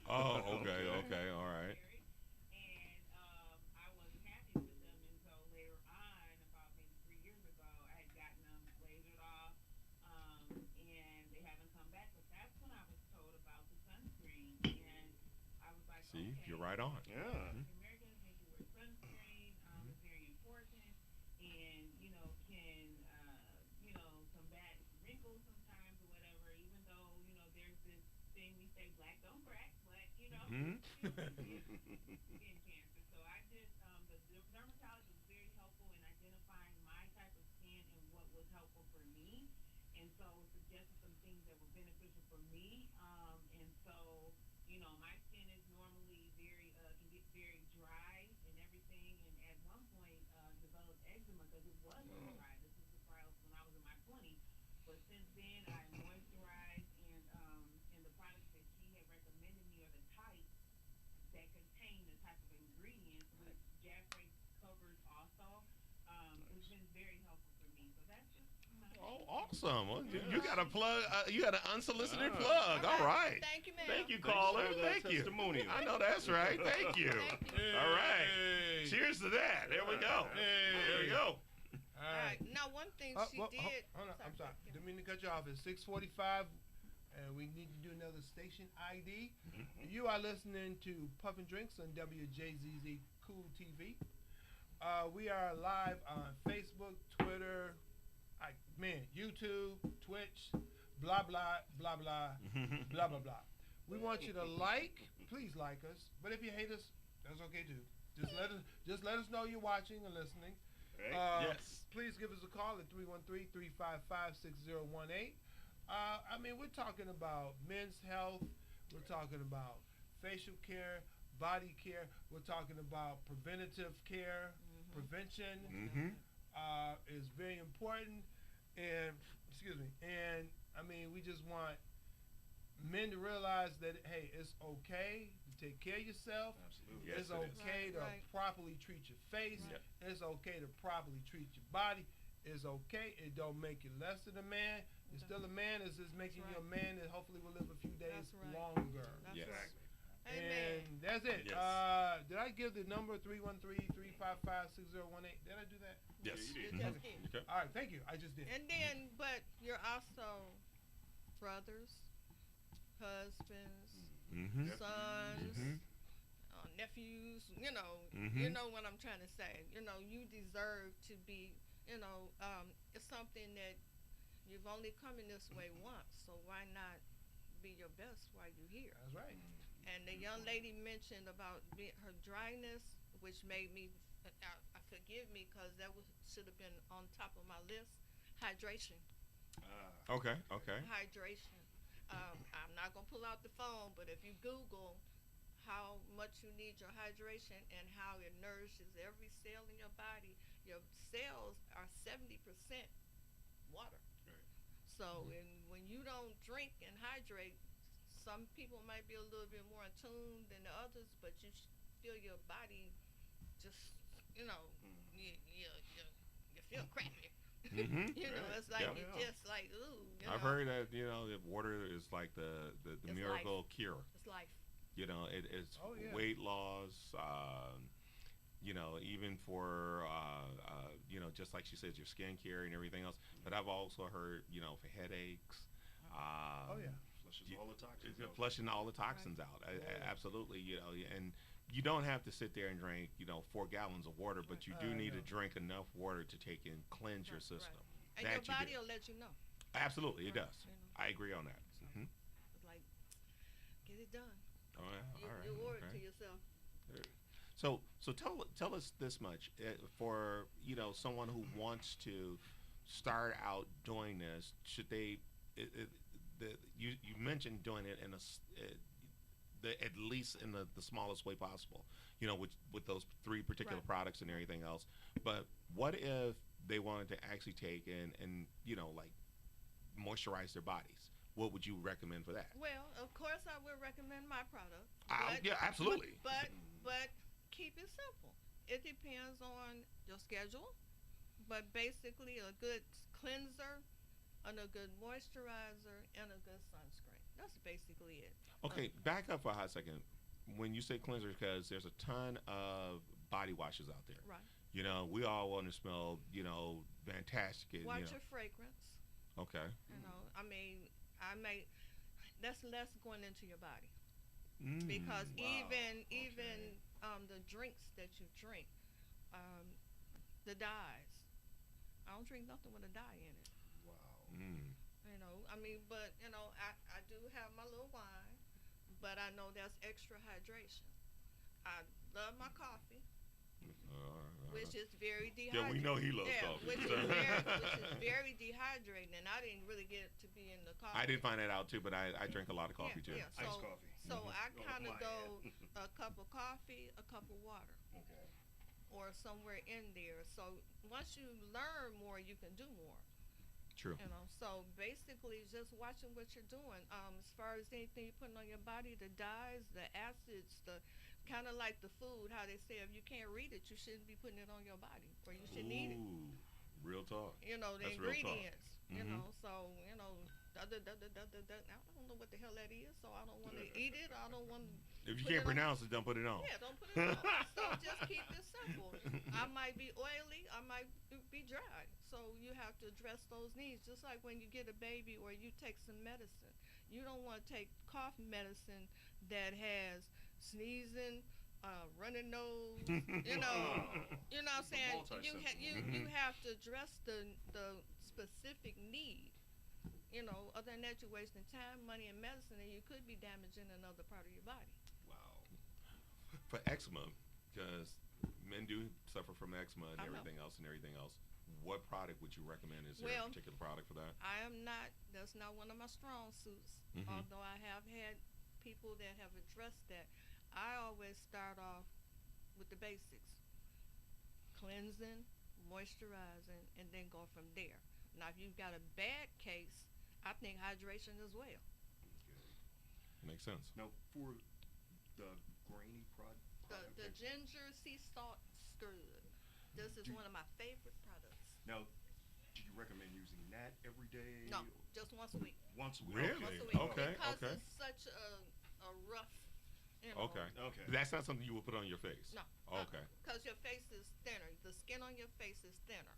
Speaker 2: Oh, okay,
Speaker 3: Okay.
Speaker 2: okay, all right.
Speaker 6: And I wasn't happy with them, and so later on, about maybe 3 years ago, I had gotten them lasered off, and they haven't come back. But that's when I was told about the sunscreen, and I was like,
Speaker 2: See,
Speaker 6: okay,
Speaker 2: you're right on.
Speaker 3: Yeah.
Speaker 6: African Americans need to wear sunscreen. It's very important, and can combat wrinkles sometimes or whatever. Even though there's this thing we say, black don't crack, but
Speaker 2: Mhm.
Speaker 6: skin cancer. So I just the dermatologist was very helpful in identifying my type of skin and what was helpful for me, and so suggested some things that were beneficial for me. And so my skin is normally very can get very dry and everything, and at one point developed eczema because it was so dry. This was the trials when I was in my 20s, but since then I moisturized, and the products that she had recommended me are the type that contain the type of ingredients which Jaffrey covers also. It's been very helpful for me. So that's just my
Speaker 2: Oh, awesome. Well, you
Speaker 3: Yeah.
Speaker 2: got a plug. You got an unsolicited
Speaker 3: Ah.
Speaker 2: plug. All right.
Speaker 4: Thank you, ma'am.
Speaker 2: Thank you,
Speaker 3: Thanks
Speaker 2: caller.
Speaker 3: for the
Speaker 2: Thank you.
Speaker 3: testimonial.
Speaker 2: I know that's right. Thank you.
Speaker 4: Thank you.
Speaker 2: All right.
Speaker 1: Hey.
Speaker 2: Cheers to that. There we go.
Speaker 1: Hey.
Speaker 2: There we go.
Speaker 1: All
Speaker 4: All
Speaker 1: right.
Speaker 4: right. Now, one thing she
Speaker 1: Well,
Speaker 4: did.
Speaker 1: hold on, I'm sorry.
Speaker 4: Yeah.
Speaker 1: Didn't mean to cut you off. It's 6:45, and we need to do another station ID. You are listening to Puffin Drinks on WJZZ Cool TV. We are live on Facebook, Twitter, YouTube, Twitch, blah blah blah blah blah blah blah. We want you to please like us. But if you hate us, that's okay too. Just let us know you're watching and listening.
Speaker 3: Right?
Speaker 2: Yes.
Speaker 1: Please give us a call at 313-355-6018. We're talking about men's health. We're talking about facial care, body care. We're talking about preventative care, prevention
Speaker 2: Mm-hmm.
Speaker 1: is very important. And we just want men to realize that, hey, it's okay to take care of yourself.
Speaker 3: Absolutely.
Speaker 2: Yes,
Speaker 1: It's
Speaker 2: it is.
Speaker 1: okay to
Speaker 4: Right.
Speaker 1: properly treat your face.
Speaker 2: Right.
Speaker 1: It's okay to properly treat your body. It's okay. It don't make you less than a man. You're
Speaker 4: Okay.
Speaker 1: still a man. It's just making you a
Speaker 4: right.
Speaker 1: man that hopefully will live a few days
Speaker 4: That's right.
Speaker 1: longer.
Speaker 4: That's
Speaker 2: Yes.
Speaker 4: right.
Speaker 1: And
Speaker 4: Amen.
Speaker 1: that's it.
Speaker 2: Yes.
Speaker 1: Did I give the number 313-355-6018? Did I do that?
Speaker 2: Yes.
Speaker 3: Yeah, you
Speaker 4: You
Speaker 3: did.
Speaker 4: just did.
Speaker 2: Okay.
Speaker 1: All right. Thank you. I just did.
Speaker 4: And then, but you're also brothers, husbands,
Speaker 2: Mm-hmm.
Speaker 4: sons,
Speaker 2: Mhm.
Speaker 4: nephews.
Speaker 2: Mhm.
Speaker 4: You know what I'm trying to say. You deserve to be. It's something that you've only come in this way once, so why not be your best while you're here?
Speaker 1: That's right.
Speaker 4: And the young lady mentioned about her dryness, which made me, forgive me, because should have been on top of my list. Hydration.
Speaker 2: Okay. Okay.
Speaker 4: Hydration. I'm not gonna pull out the phone, but if you Google how much you need your hydration and how it nourishes every cell in your body, your cells are 70% water.
Speaker 3: Right.
Speaker 4: So, when you don't drink and hydrate, some people might be a little bit more in tune than the others, but you feel your body just, you feel crappy.
Speaker 2: Mm-hmm.
Speaker 4: It's like
Speaker 2: Yeah.
Speaker 4: you just like, ooh.
Speaker 2: I've heard that that water is like the
Speaker 4: It's
Speaker 2: miracle cure.
Speaker 4: It's life.
Speaker 2: It's
Speaker 1: Oh, yeah.
Speaker 2: weight loss. Even for just like she says, your skincare and everything else. But I've also heard for headaches.
Speaker 1: Oh yeah.
Speaker 3: Flushes all the toxins out.
Speaker 2: Flushing all the toxins out. Absolutely. And you don't have to sit there and drink 4 gallons of water, but you do need
Speaker 1: no.
Speaker 2: to drink enough water to take and cleanse your
Speaker 4: Right,
Speaker 2: system.
Speaker 4: And
Speaker 2: That
Speaker 4: your
Speaker 2: you
Speaker 4: body
Speaker 2: do.
Speaker 4: will let you know.
Speaker 2: Absolutely, it
Speaker 4: Right,
Speaker 2: does.
Speaker 4: you know.
Speaker 2: I agree on that. Hmm.
Speaker 4: It's like, get it done.
Speaker 2: Oh, yeah. All right.
Speaker 4: You owe it to
Speaker 2: Okay.
Speaker 4: yourself.
Speaker 2: So tell us this much for someone who wants to start out doing this. Should they? You mentioned doing it in at least in the smallest way possible. with those three particular
Speaker 4: Right.
Speaker 2: products and everything else. But what if they wanted to actually take and like moisturize their bodies? What would you recommend for that?
Speaker 4: Well, of course, I would recommend my product.
Speaker 2: Yeah, absolutely.
Speaker 4: But keep it simple. It depends on your schedule, but basically a good cleanser and a good moisturizer and a good sunscreen. That's basically it.
Speaker 2: Okay, back up for a hot second. When you say cleanser, because there's a ton of body washes out there.
Speaker 4: Right.
Speaker 2: We all want to smell, fantastic.
Speaker 4: Watch your fragrance.
Speaker 2: Okay.
Speaker 4: I mean, that's less going into your body.
Speaker 2: Mm.
Speaker 4: Because
Speaker 3: Wow.
Speaker 4: even the drinks that you drink, the dyes. I don't drink nothing with a dye in it.
Speaker 3: Wow.
Speaker 2: Mm.
Speaker 4: But I do have my little wine, but I know that's extra hydration. I love my coffee, which is very dehydrating.
Speaker 2: Yeah, we know he loves coffee.
Speaker 4: which is very dehydrating, and I didn't really get to be in the coffee.
Speaker 2: I did find that out too, but I drink a lot of coffee too.
Speaker 4: Yeah,
Speaker 3: Iced
Speaker 4: so,
Speaker 3: coffee.
Speaker 4: So
Speaker 2: Mhm.
Speaker 4: I
Speaker 3: Oh,
Speaker 4: kind of
Speaker 3: my
Speaker 4: go
Speaker 3: bad.
Speaker 4: a cup of coffee, a cup of water,
Speaker 3: Okay.
Speaker 4: or somewhere in there. So once you learn more, you can do more.
Speaker 2: True.
Speaker 4: So basically, just watching what you're doing. As far as anything you're putting on your body, the dyes, the acids, the kind of like the food. How they say if you can't read it, you shouldn't be putting it on your body, or you shouldn't eat it.
Speaker 2: Ooh, real talk.
Speaker 4: The
Speaker 2: That's real talk.
Speaker 4: ingredients.
Speaker 2: Mhm.
Speaker 4: So I don't know what the hell that is. So I don't want to eat it. I don't want to.
Speaker 2: If you
Speaker 4: Put
Speaker 2: can't
Speaker 4: it on-
Speaker 2: pronounce it, don't put it on.
Speaker 4: Yeah, don't put it on. So just keep it simple. I might be oily, I might be dry. So you have to address those needs. Just like when you get a baby or you take some medicine. You don't want to take cough medicine that has sneezing, running nose. You know what I'm saying? You have to address the specific need. Other than that, you're wasting time, money, and medicine, and you could be damaging another part of your body.
Speaker 3: Wow.
Speaker 2: For eczema, because men do suffer from eczema and
Speaker 4: I know.
Speaker 2: everything else. What product would you recommend? Is there
Speaker 4: Well,
Speaker 2: a particular product for that?
Speaker 4: That's not one of my strong suits.
Speaker 2: Mhm.
Speaker 4: Although I have had people that have addressed that. I always start off with the basics. Cleansing, moisturizing, and then go from there. Now, if you've got a bad case, I think hydration as well.
Speaker 3: Okay.
Speaker 2: Makes sense.
Speaker 3: Now, for the grainy
Speaker 4: The ginger sea salt scrub. This is one of my favorite products.
Speaker 3: Now, do you recommend using that every day?
Speaker 4: No, just once a week.
Speaker 3: Once a week.
Speaker 2: Really?
Speaker 4: Once a week.
Speaker 2: Okay,
Speaker 4: Because
Speaker 2: okay.
Speaker 4: it's such a rough,
Speaker 2: Okay.
Speaker 3: Okay.
Speaker 2: That's not something you would put on your face.
Speaker 4: No.
Speaker 2: Okay.
Speaker 4: Because your face is thinner. The skin on your face is thinner.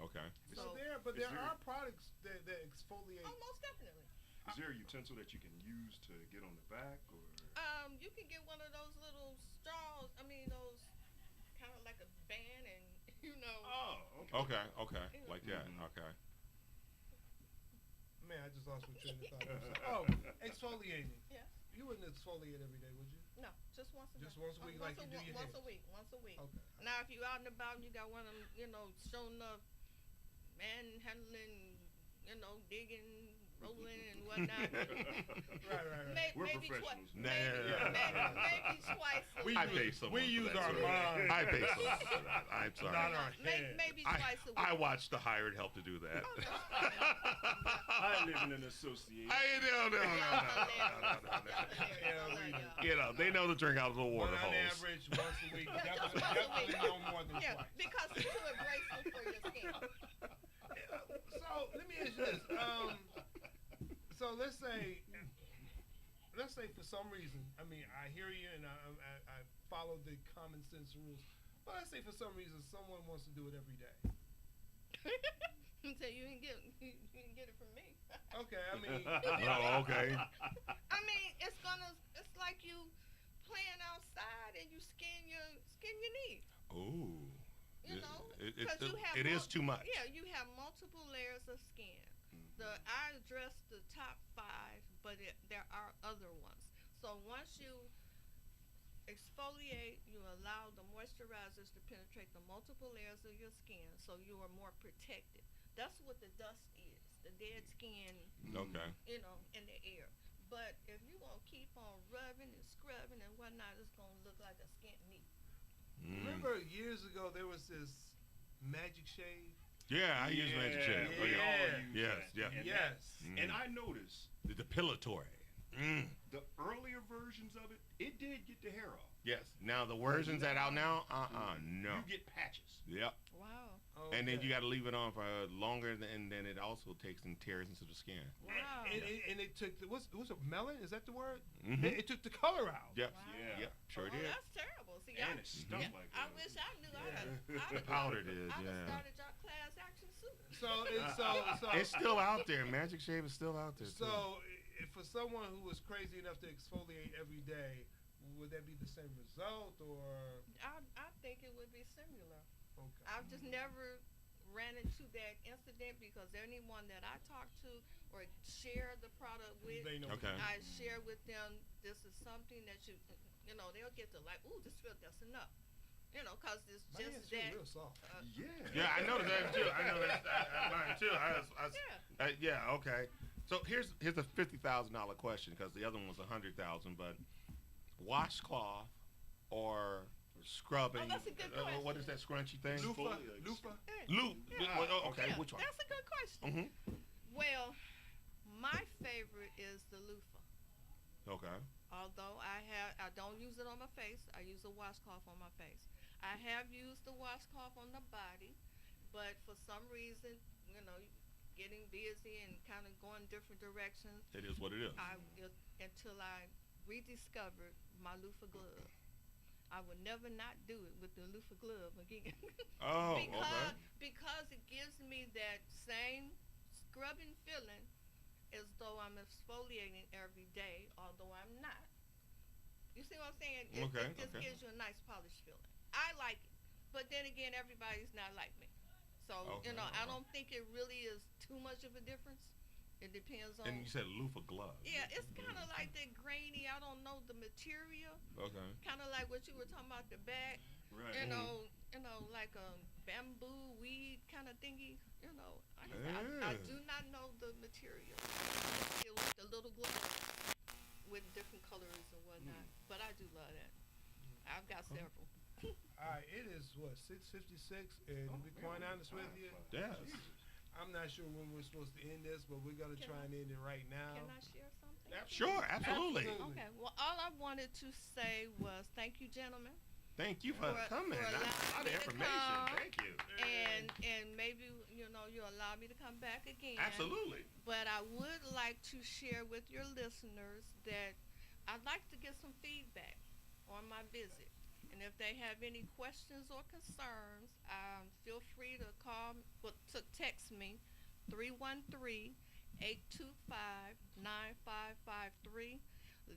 Speaker 2: Okay.
Speaker 4: So-
Speaker 1: There
Speaker 3: Is
Speaker 1: there
Speaker 3: there-
Speaker 1: are products that exfoliate.
Speaker 4: Oh, most definitely.
Speaker 3: Is there a utensil that you can use to get on the back, or?
Speaker 4: You can get one of those little straws. Those kind of like a band, and
Speaker 3: Oh, okay.
Speaker 2: Okay. Okay.
Speaker 4: Yeah.
Speaker 2: Like that.
Speaker 3: Mhm.
Speaker 2: Okay.
Speaker 1: Man, I just lost my train of thought. Oh, exfoliating.
Speaker 4: Yeah.
Speaker 1: You wouldn't exfoliate every day, would you?
Speaker 4: No, just once a
Speaker 1: Just
Speaker 4: day.
Speaker 1: once a week, like you do your
Speaker 4: once a
Speaker 1: hands.
Speaker 4: week. Once a week.
Speaker 1: Okay.
Speaker 4: Now, if you out and about and you got one of them, showing up, manhandling, digging, rolling, and whatnot.
Speaker 1: Right.
Speaker 3: We're
Speaker 4: maybe
Speaker 3: professionals.
Speaker 2: Nah,
Speaker 4: maybe twice a
Speaker 1: We
Speaker 2: I
Speaker 4: week.
Speaker 2: pay
Speaker 1: use,
Speaker 2: someone
Speaker 1: we
Speaker 2: for
Speaker 1: use
Speaker 2: that
Speaker 1: our
Speaker 2: service.
Speaker 1: mind.
Speaker 2: I pay someone for that. I'm sorry.
Speaker 1: Not our head.
Speaker 4: Maybe twice a week.
Speaker 2: I watched the hired help to do that.
Speaker 4: Oh, that's fine.
Speaker 3: I live in an association.
Speaker 2: No. They know to drink out of the
Speaker 1: But
Speaker 2: water
Speaker 1: on
Speaker 2: hose.
Speaker 1: average, once a week,
Speaker 4: Yeah, just
Speaker 1: definitely,
Speaker 4: once a week.
Speaker 1: definitely no more than
Speaker 4: Yeah,
Speaker 1: twice.
Speaker 4: because it's too abrasive for your skin.
Speaker 1: So let me ask you this. So let's say for some reason, I hear you and I follow the common sense rules. But let's say for some reason someone wants to do it every day.
Speaker 4: So you can get it from me.
Speaker 1: Okay,
Speaker 2: Oh, okay.
Speaker 4: It's like you playing outside and you skin your knee.
Speaker 2: Ooh.
Speaker 4: Because you have
Speaker 2: It is too much.
Speaker 4: Yeah, you have multiple layers of skin. I addressed the top 5, but there are other ones. So once you exfoliate, you allow the moisturizers to penetrate the multiple layers of your skin, so you are more protected. That's what the dust is, the dead skin,
Speaker 2: Okay.
Speaker 4: in the air. But if you gonna keep on rubbing and scrubbing and whatnot, it's gonna look like a skint knee.
Speaker 1: Remember years ago there was this magic shave?
Speaker 2: Yeah, I use Magic Shave.
Speaker 1: Yeah.
Speaker 2: Oh,
Speaker 3: We all use
Speaker 2: Yes,
Speaker 3: that.
Speaker 2: yeah.
Speaker 3: And
Speaker 1: Yes.
Speaker 3: And I noticed
Speaker 2: The depilatory.
Speaker 3: the earlier versions of it, it did get the hair off.
Speaker 2: Yes. Now the versions that out now, no.
Speaker 3: You get patches.
Speaker 2: Yep.
Speaker 4: Wow.
Speaker 2: And then
Speaker 1: Okay.
Speaker 2: you got to leave it on for longer, and then it also takes and tears into the skin.
Speaker 4: Wow.
Speaker 1: And it took the, what's it, melon? Is that the word?
Speaker 2: Mhm.
Speaker 1: It took the color out.
Speaker 2: Yep.
Speaker 4: Wow.
Speaker 3: Yeah.
Speaker 2: Yep. Sure
Speaker 4: Oh,
Speaker 2: did.
Speaker 4: that's terrible. See,
Speaker 3: And it stunk like
Speaker 4: I
Speaker 3: that.
Speaker 4: wish I knew.
Speaker 3: Yeah.
Speaker 4: I'd
Speaker 2: The powder did.
Speaker 4: I'd have
Speaker 2: Yeah.
Speaker 4: started your class action suit.
Speaker 1: So it's
Speaker 2: It's still out there. Magic Shave is still out there. too.
Speaker 1: so if for someone who was crazy enough to exfoliate every day, would that be the same result or?
Speaker 4: I think it would be similar.
Speaker 1: Okay.
Speaker 4: I've just never ran into that incident because anyone that I talk to or share the product with,
Speaker 1: They know.
Speaker 2: Okay.
Speaker 4: I share with them this is something that you know, they'll get to like, ooh, this feel that's enough. You know, because it's
Speaker 1: My
Speaker 4: just
Speaker 1: hands feel
Speaker 4: that.
Speaker 1: real soft.
Speaker 3: Yeah.
Speaker 2: Yeah, I noticed that too. I know that's mine too.
Speaker 4: Yeah.
Speaker 2: Yeah. Okay. So here's a $50,000 question because the other one was $100,000. But washcloth or scrubbing?
Speaker 4: Oh, that's a good question.
Speaker 2: What is that scrunchy thing?
Speaker 1: Loofah.
Speaker 3: Exfoliates.
Speaker 1: Loofah.
Speaker 2: Loop.
Speaker 4: Yeah.
Speaker 2: Okay.
Speaker 4: Yeah,
Speaker 2: Which one?
Speaker 4: That's a good question.
Speaker 2: Mhm.
Speaker 4: Well, my favorite is the loofah.
Speaker 2: Okay.
Speaker 4: Although I don't use it on my face. I use a washcloth on my face. I have used the washcloth on the body, but for some reason, you know, getting busy and kind of going different directions,
Speaker 2: It is what it is.
Speaker 4: until I rediscovered my loofah glove. I would never not do it with the loofah glove again.
Speaker 2: Oh,
Speaker 4: because,
Speaker 2: okay.
Speaker 4: because it gives me that same scrubbing feeling as though I'm exfoliating every day, although I'm not. You see what I'm saying?
Speaker 2: Okay,
Speaker 4: It just
Speaker 2: okay.
Speaker 4: gives you a nice polished feeling. I like it, but then again, everybody's not like me. So
Speaker 2: Okay,
Speaker 4: I don't think it really is too much of a difference. It depends on.
Speaker 2: And you said loofah glove.
Speaker 4: Yeah, it's kind of like that grainy. I don't know the material.
Speaker 2: Okay.
Speaker 4: Kind of like what you were talking about the back.
Speaker 3: Right.
Speaker 4: You know, like a bamboo weed kind of thingy. You know, I
Speaker 2: Yeah.
Speaker 4: do not know the material. It was the little glove with different colors and whatnot. But I do love that. I've got several.
Speaker 1: All right, it is what 6:56, and to be quite honest with you,
Speaker 2: Yes.
Speaker 1: I'm not sure when we're supposed to end this, but we're gonna
Speaker 4: Can
Speaker 1: try
Speaker 4: I-
Speaker 1: and end it right now.
Speaker 4: Can I share something?
Speaker 2: Sure. Absolutely.
Speaker 1: Absolutely.
Speaker 4: Okay. Well, all I wanted to say was thank you, gentlemen.
Speaker 2: Thank you for
Speaker 4: For-
Speaker 2: coming.
Speaker 4: for
Speaker 2: That's a lot
Speaker 4: allowing
Speaker 2: of
Speaker 4: me to
Speaker 2: information.
Speaker 4: come.
Speaker 2: Thank you.
Speaker 4: And maybe you allow me to come back again.
Speaker 2: Absolutely.
Speaker 4: But I would like to share with your listeners that I'd like to get some feedback on my visit. And if they have any questions or concerns, feel free to to text me 313-825-9553.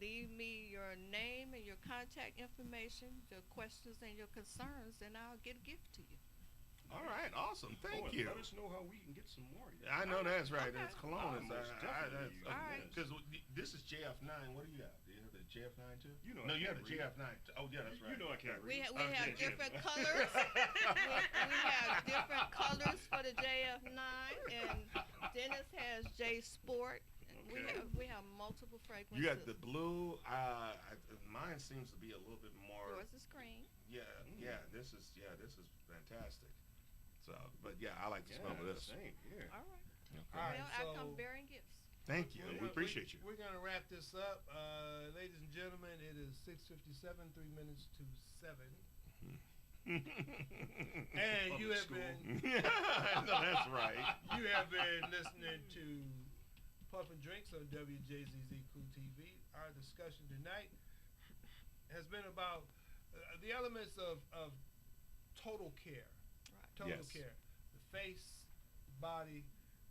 Speaker 4: Leave me your name and your contact information, your questions and your concerns, and I'll get a gift to you.
Speaker 2: All right. Awesome. Thank
Speaker 3: and
Speaker 2: you.
Speaker 3: Let us know how we can get some more.
Speaker 2: I know that's right.
Speaker 4: Okay.
Speaker 2: That's cologne.
Speaker 3: Most definitely.
Speaker 4: All right.
Speaker 2: Because this is JF9. What do you have? Do you have the JF9 too?
Speaker 3: You know
Speaker 2: No,
Speaker 3: I
Speaker 2: you have
Speaker 3: can't
Speaker 2: the
Speaker 3: read.
Speaker 2: JF9. Oh, yeah, that's right.
Speaker 3: You know I can't
Speaker 4: We,
Speaker 3: read.
Speaker 4: we have
Speaker 2: Okay.
Speaker 4: different colors. we have different colors for the JF9, and Dennis has J Sport. And
Speaker 3: Okay.
Speaker 4: we have multiple fragrances.
Speaker 2: You got the blue. Mine seems to be a little bit more.
Speaker 4: Yours is green.
Speaker 2: Yeah, yeah. This is fantastic. So, but yeah, I like the smell of this.
Speaker 3: Same here.
Speaker 4: All right.
Speaker 2: Okay.
Speaker 1: All right,
Speaker 4: Well, I
Speaker 1: so-
Speaker 4: come bearing gifts.
Speaker 2: Thank you. We appreciate you.
Speaker 1: We're gonna wrap this up, ladies and gentlemen. It is 6:57, 3 minutes to 7, and you
Speaker 3: Public
Speaker 1: have
Speaker 3: school.
Speaker 1: been
Speaker 2: No, that's right.
Speaker 1: you have been listening to Puff and Drinks on WJZZ Cool TV. Our discussion tonight has been about the elements of total care.
Speaker 4: Right.
Speaker 1: Total
Speaker 2: Yes.
Speaker 1: care. The face, the body,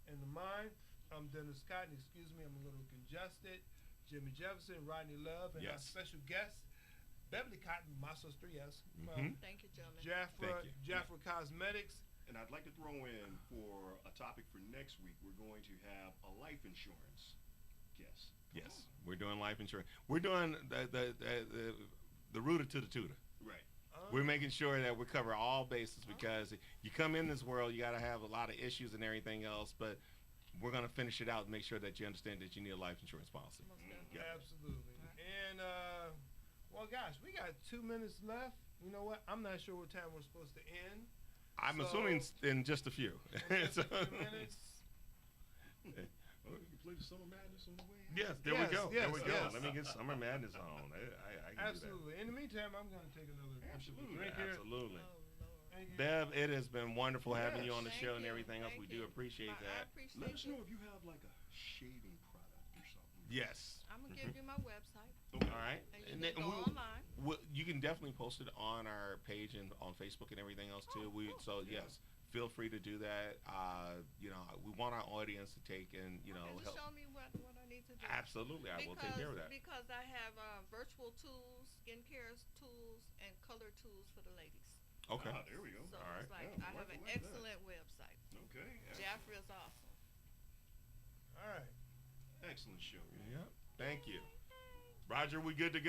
Speaker 1: and the mind. I'm Dennis Cotton. Excuse me, I'm a little congested. Jimmy Jefferson, Rodney Love, and our
Speaker 2: Yes.
Speaker 1: special guest, Beverly Cotton, Masos 3S,
Speaker 2: Mhm.
Speaker 4: Thank you, gentlemen.
Speaker 1: Jafra,
Speaker 2: Thank you.
Speaker 1: Jafra Cosmetics.
Speaker 3: And I'd like to throw in for a topic for next week, we're going to have a life insurance guest.
Speaker 2: Yes, we're doing life insurance. We're doing the rooter to the tutor.
Speaker 3: Right.
Speaker 2: We're making sure that we cover all bases because you come in this world, you got to have a lot of issues and everything else, but we're going to finish it out and make sure that you understand that you need a life insurance policy.
Speaker 4: Most definitely.
Speaker 1: Absolutely. And, well, gosh, we got 2 minutes left. You know what? I'm not sure what time we're supposed to end.
Speaker 2: I'm
Speaker 1: So-
Speaker 2: assuming in just a few.
Speaker 1: In just a
Speaker 2: So-
Speaker 1: few minutes.
Speaker 3: Oh, you can play the Summer Madness on the way out.
Speaker 2: Yes, there
Speaker 1: Yes,
Speaker 2: we go.
Speaker 1: yes,
Speaker 2: there we go.
Speaker 1: yes.
Speaker 2: Let me get Summer Madness on. I can
Speaker 1: Absolutely. In the meantime, I'm going to take another
Speaker 3: Absolutely.
Speaker 1: drink
Speaker 2: do that.
Speaker 1: here.
Speaker 2: Absolutely.
Speaker 4: Oh, Lord.
Speaker 1: Thank you.
Speaker 2: Bev, it has been wonderful having
Speaker 1: Yes.
Speaker 2: you on the
Speaker 4: Thank
Speaker 2: show and
Speaker 4: you,
Speaker 2: everything else.
Speaker 4: thank
Speaker 2: We do
Speaker 4: you.
Speaker 2: appreciate
Speaker 4: I
Speaker 2: that.
Speaker 4: appreciate
Speaker 3: Let us
Speaker 4: you.
Speaker 3: know if you have like a shaving product or something.
Speaker 2: Yes.
Speaker 4: I'm gonna give you my website,
Speaker 3: Okay.
Speaker 2: All right.
Speaker 4: and you
Speaker 2: then
Speaker 4: can go online.
Speaker 2: you can definitely post it on our page and on Facebook and everything else too.
Speaker 4: Oh,
Speaker 2: So
Speaker 3: Yeah.
Speaker 2: yes, feel free to do that. You know, we want our audience to take and
Speaker 4: Okay,
Speaker 2: help.
Speaker 4: just show me what I need to do.
Speaker 2: Absolutely, I will take care of that.
Speaker 4: Because I have virtual tools, skincare tools, and color tools for the ladies.
Speaker 2: Okay.
Speaker 3: Ah, there we go.
Speaker 4: So
Speaker 2: All right.
Speaker 4: it's like
Speaker 3: Yeah,
Speaker 4: I have
Speaker 3: like
Speaker 4: an
Speaker 3: that.
Speaker 4: excellent website.
Speaker 3: Okay.
Speaker 4: Jaffrey is awesome.
Speaker 1: All right.
Speaker 3: Excellent show.
Speaker 2: Yeah. Thank you, Roger. We good to go?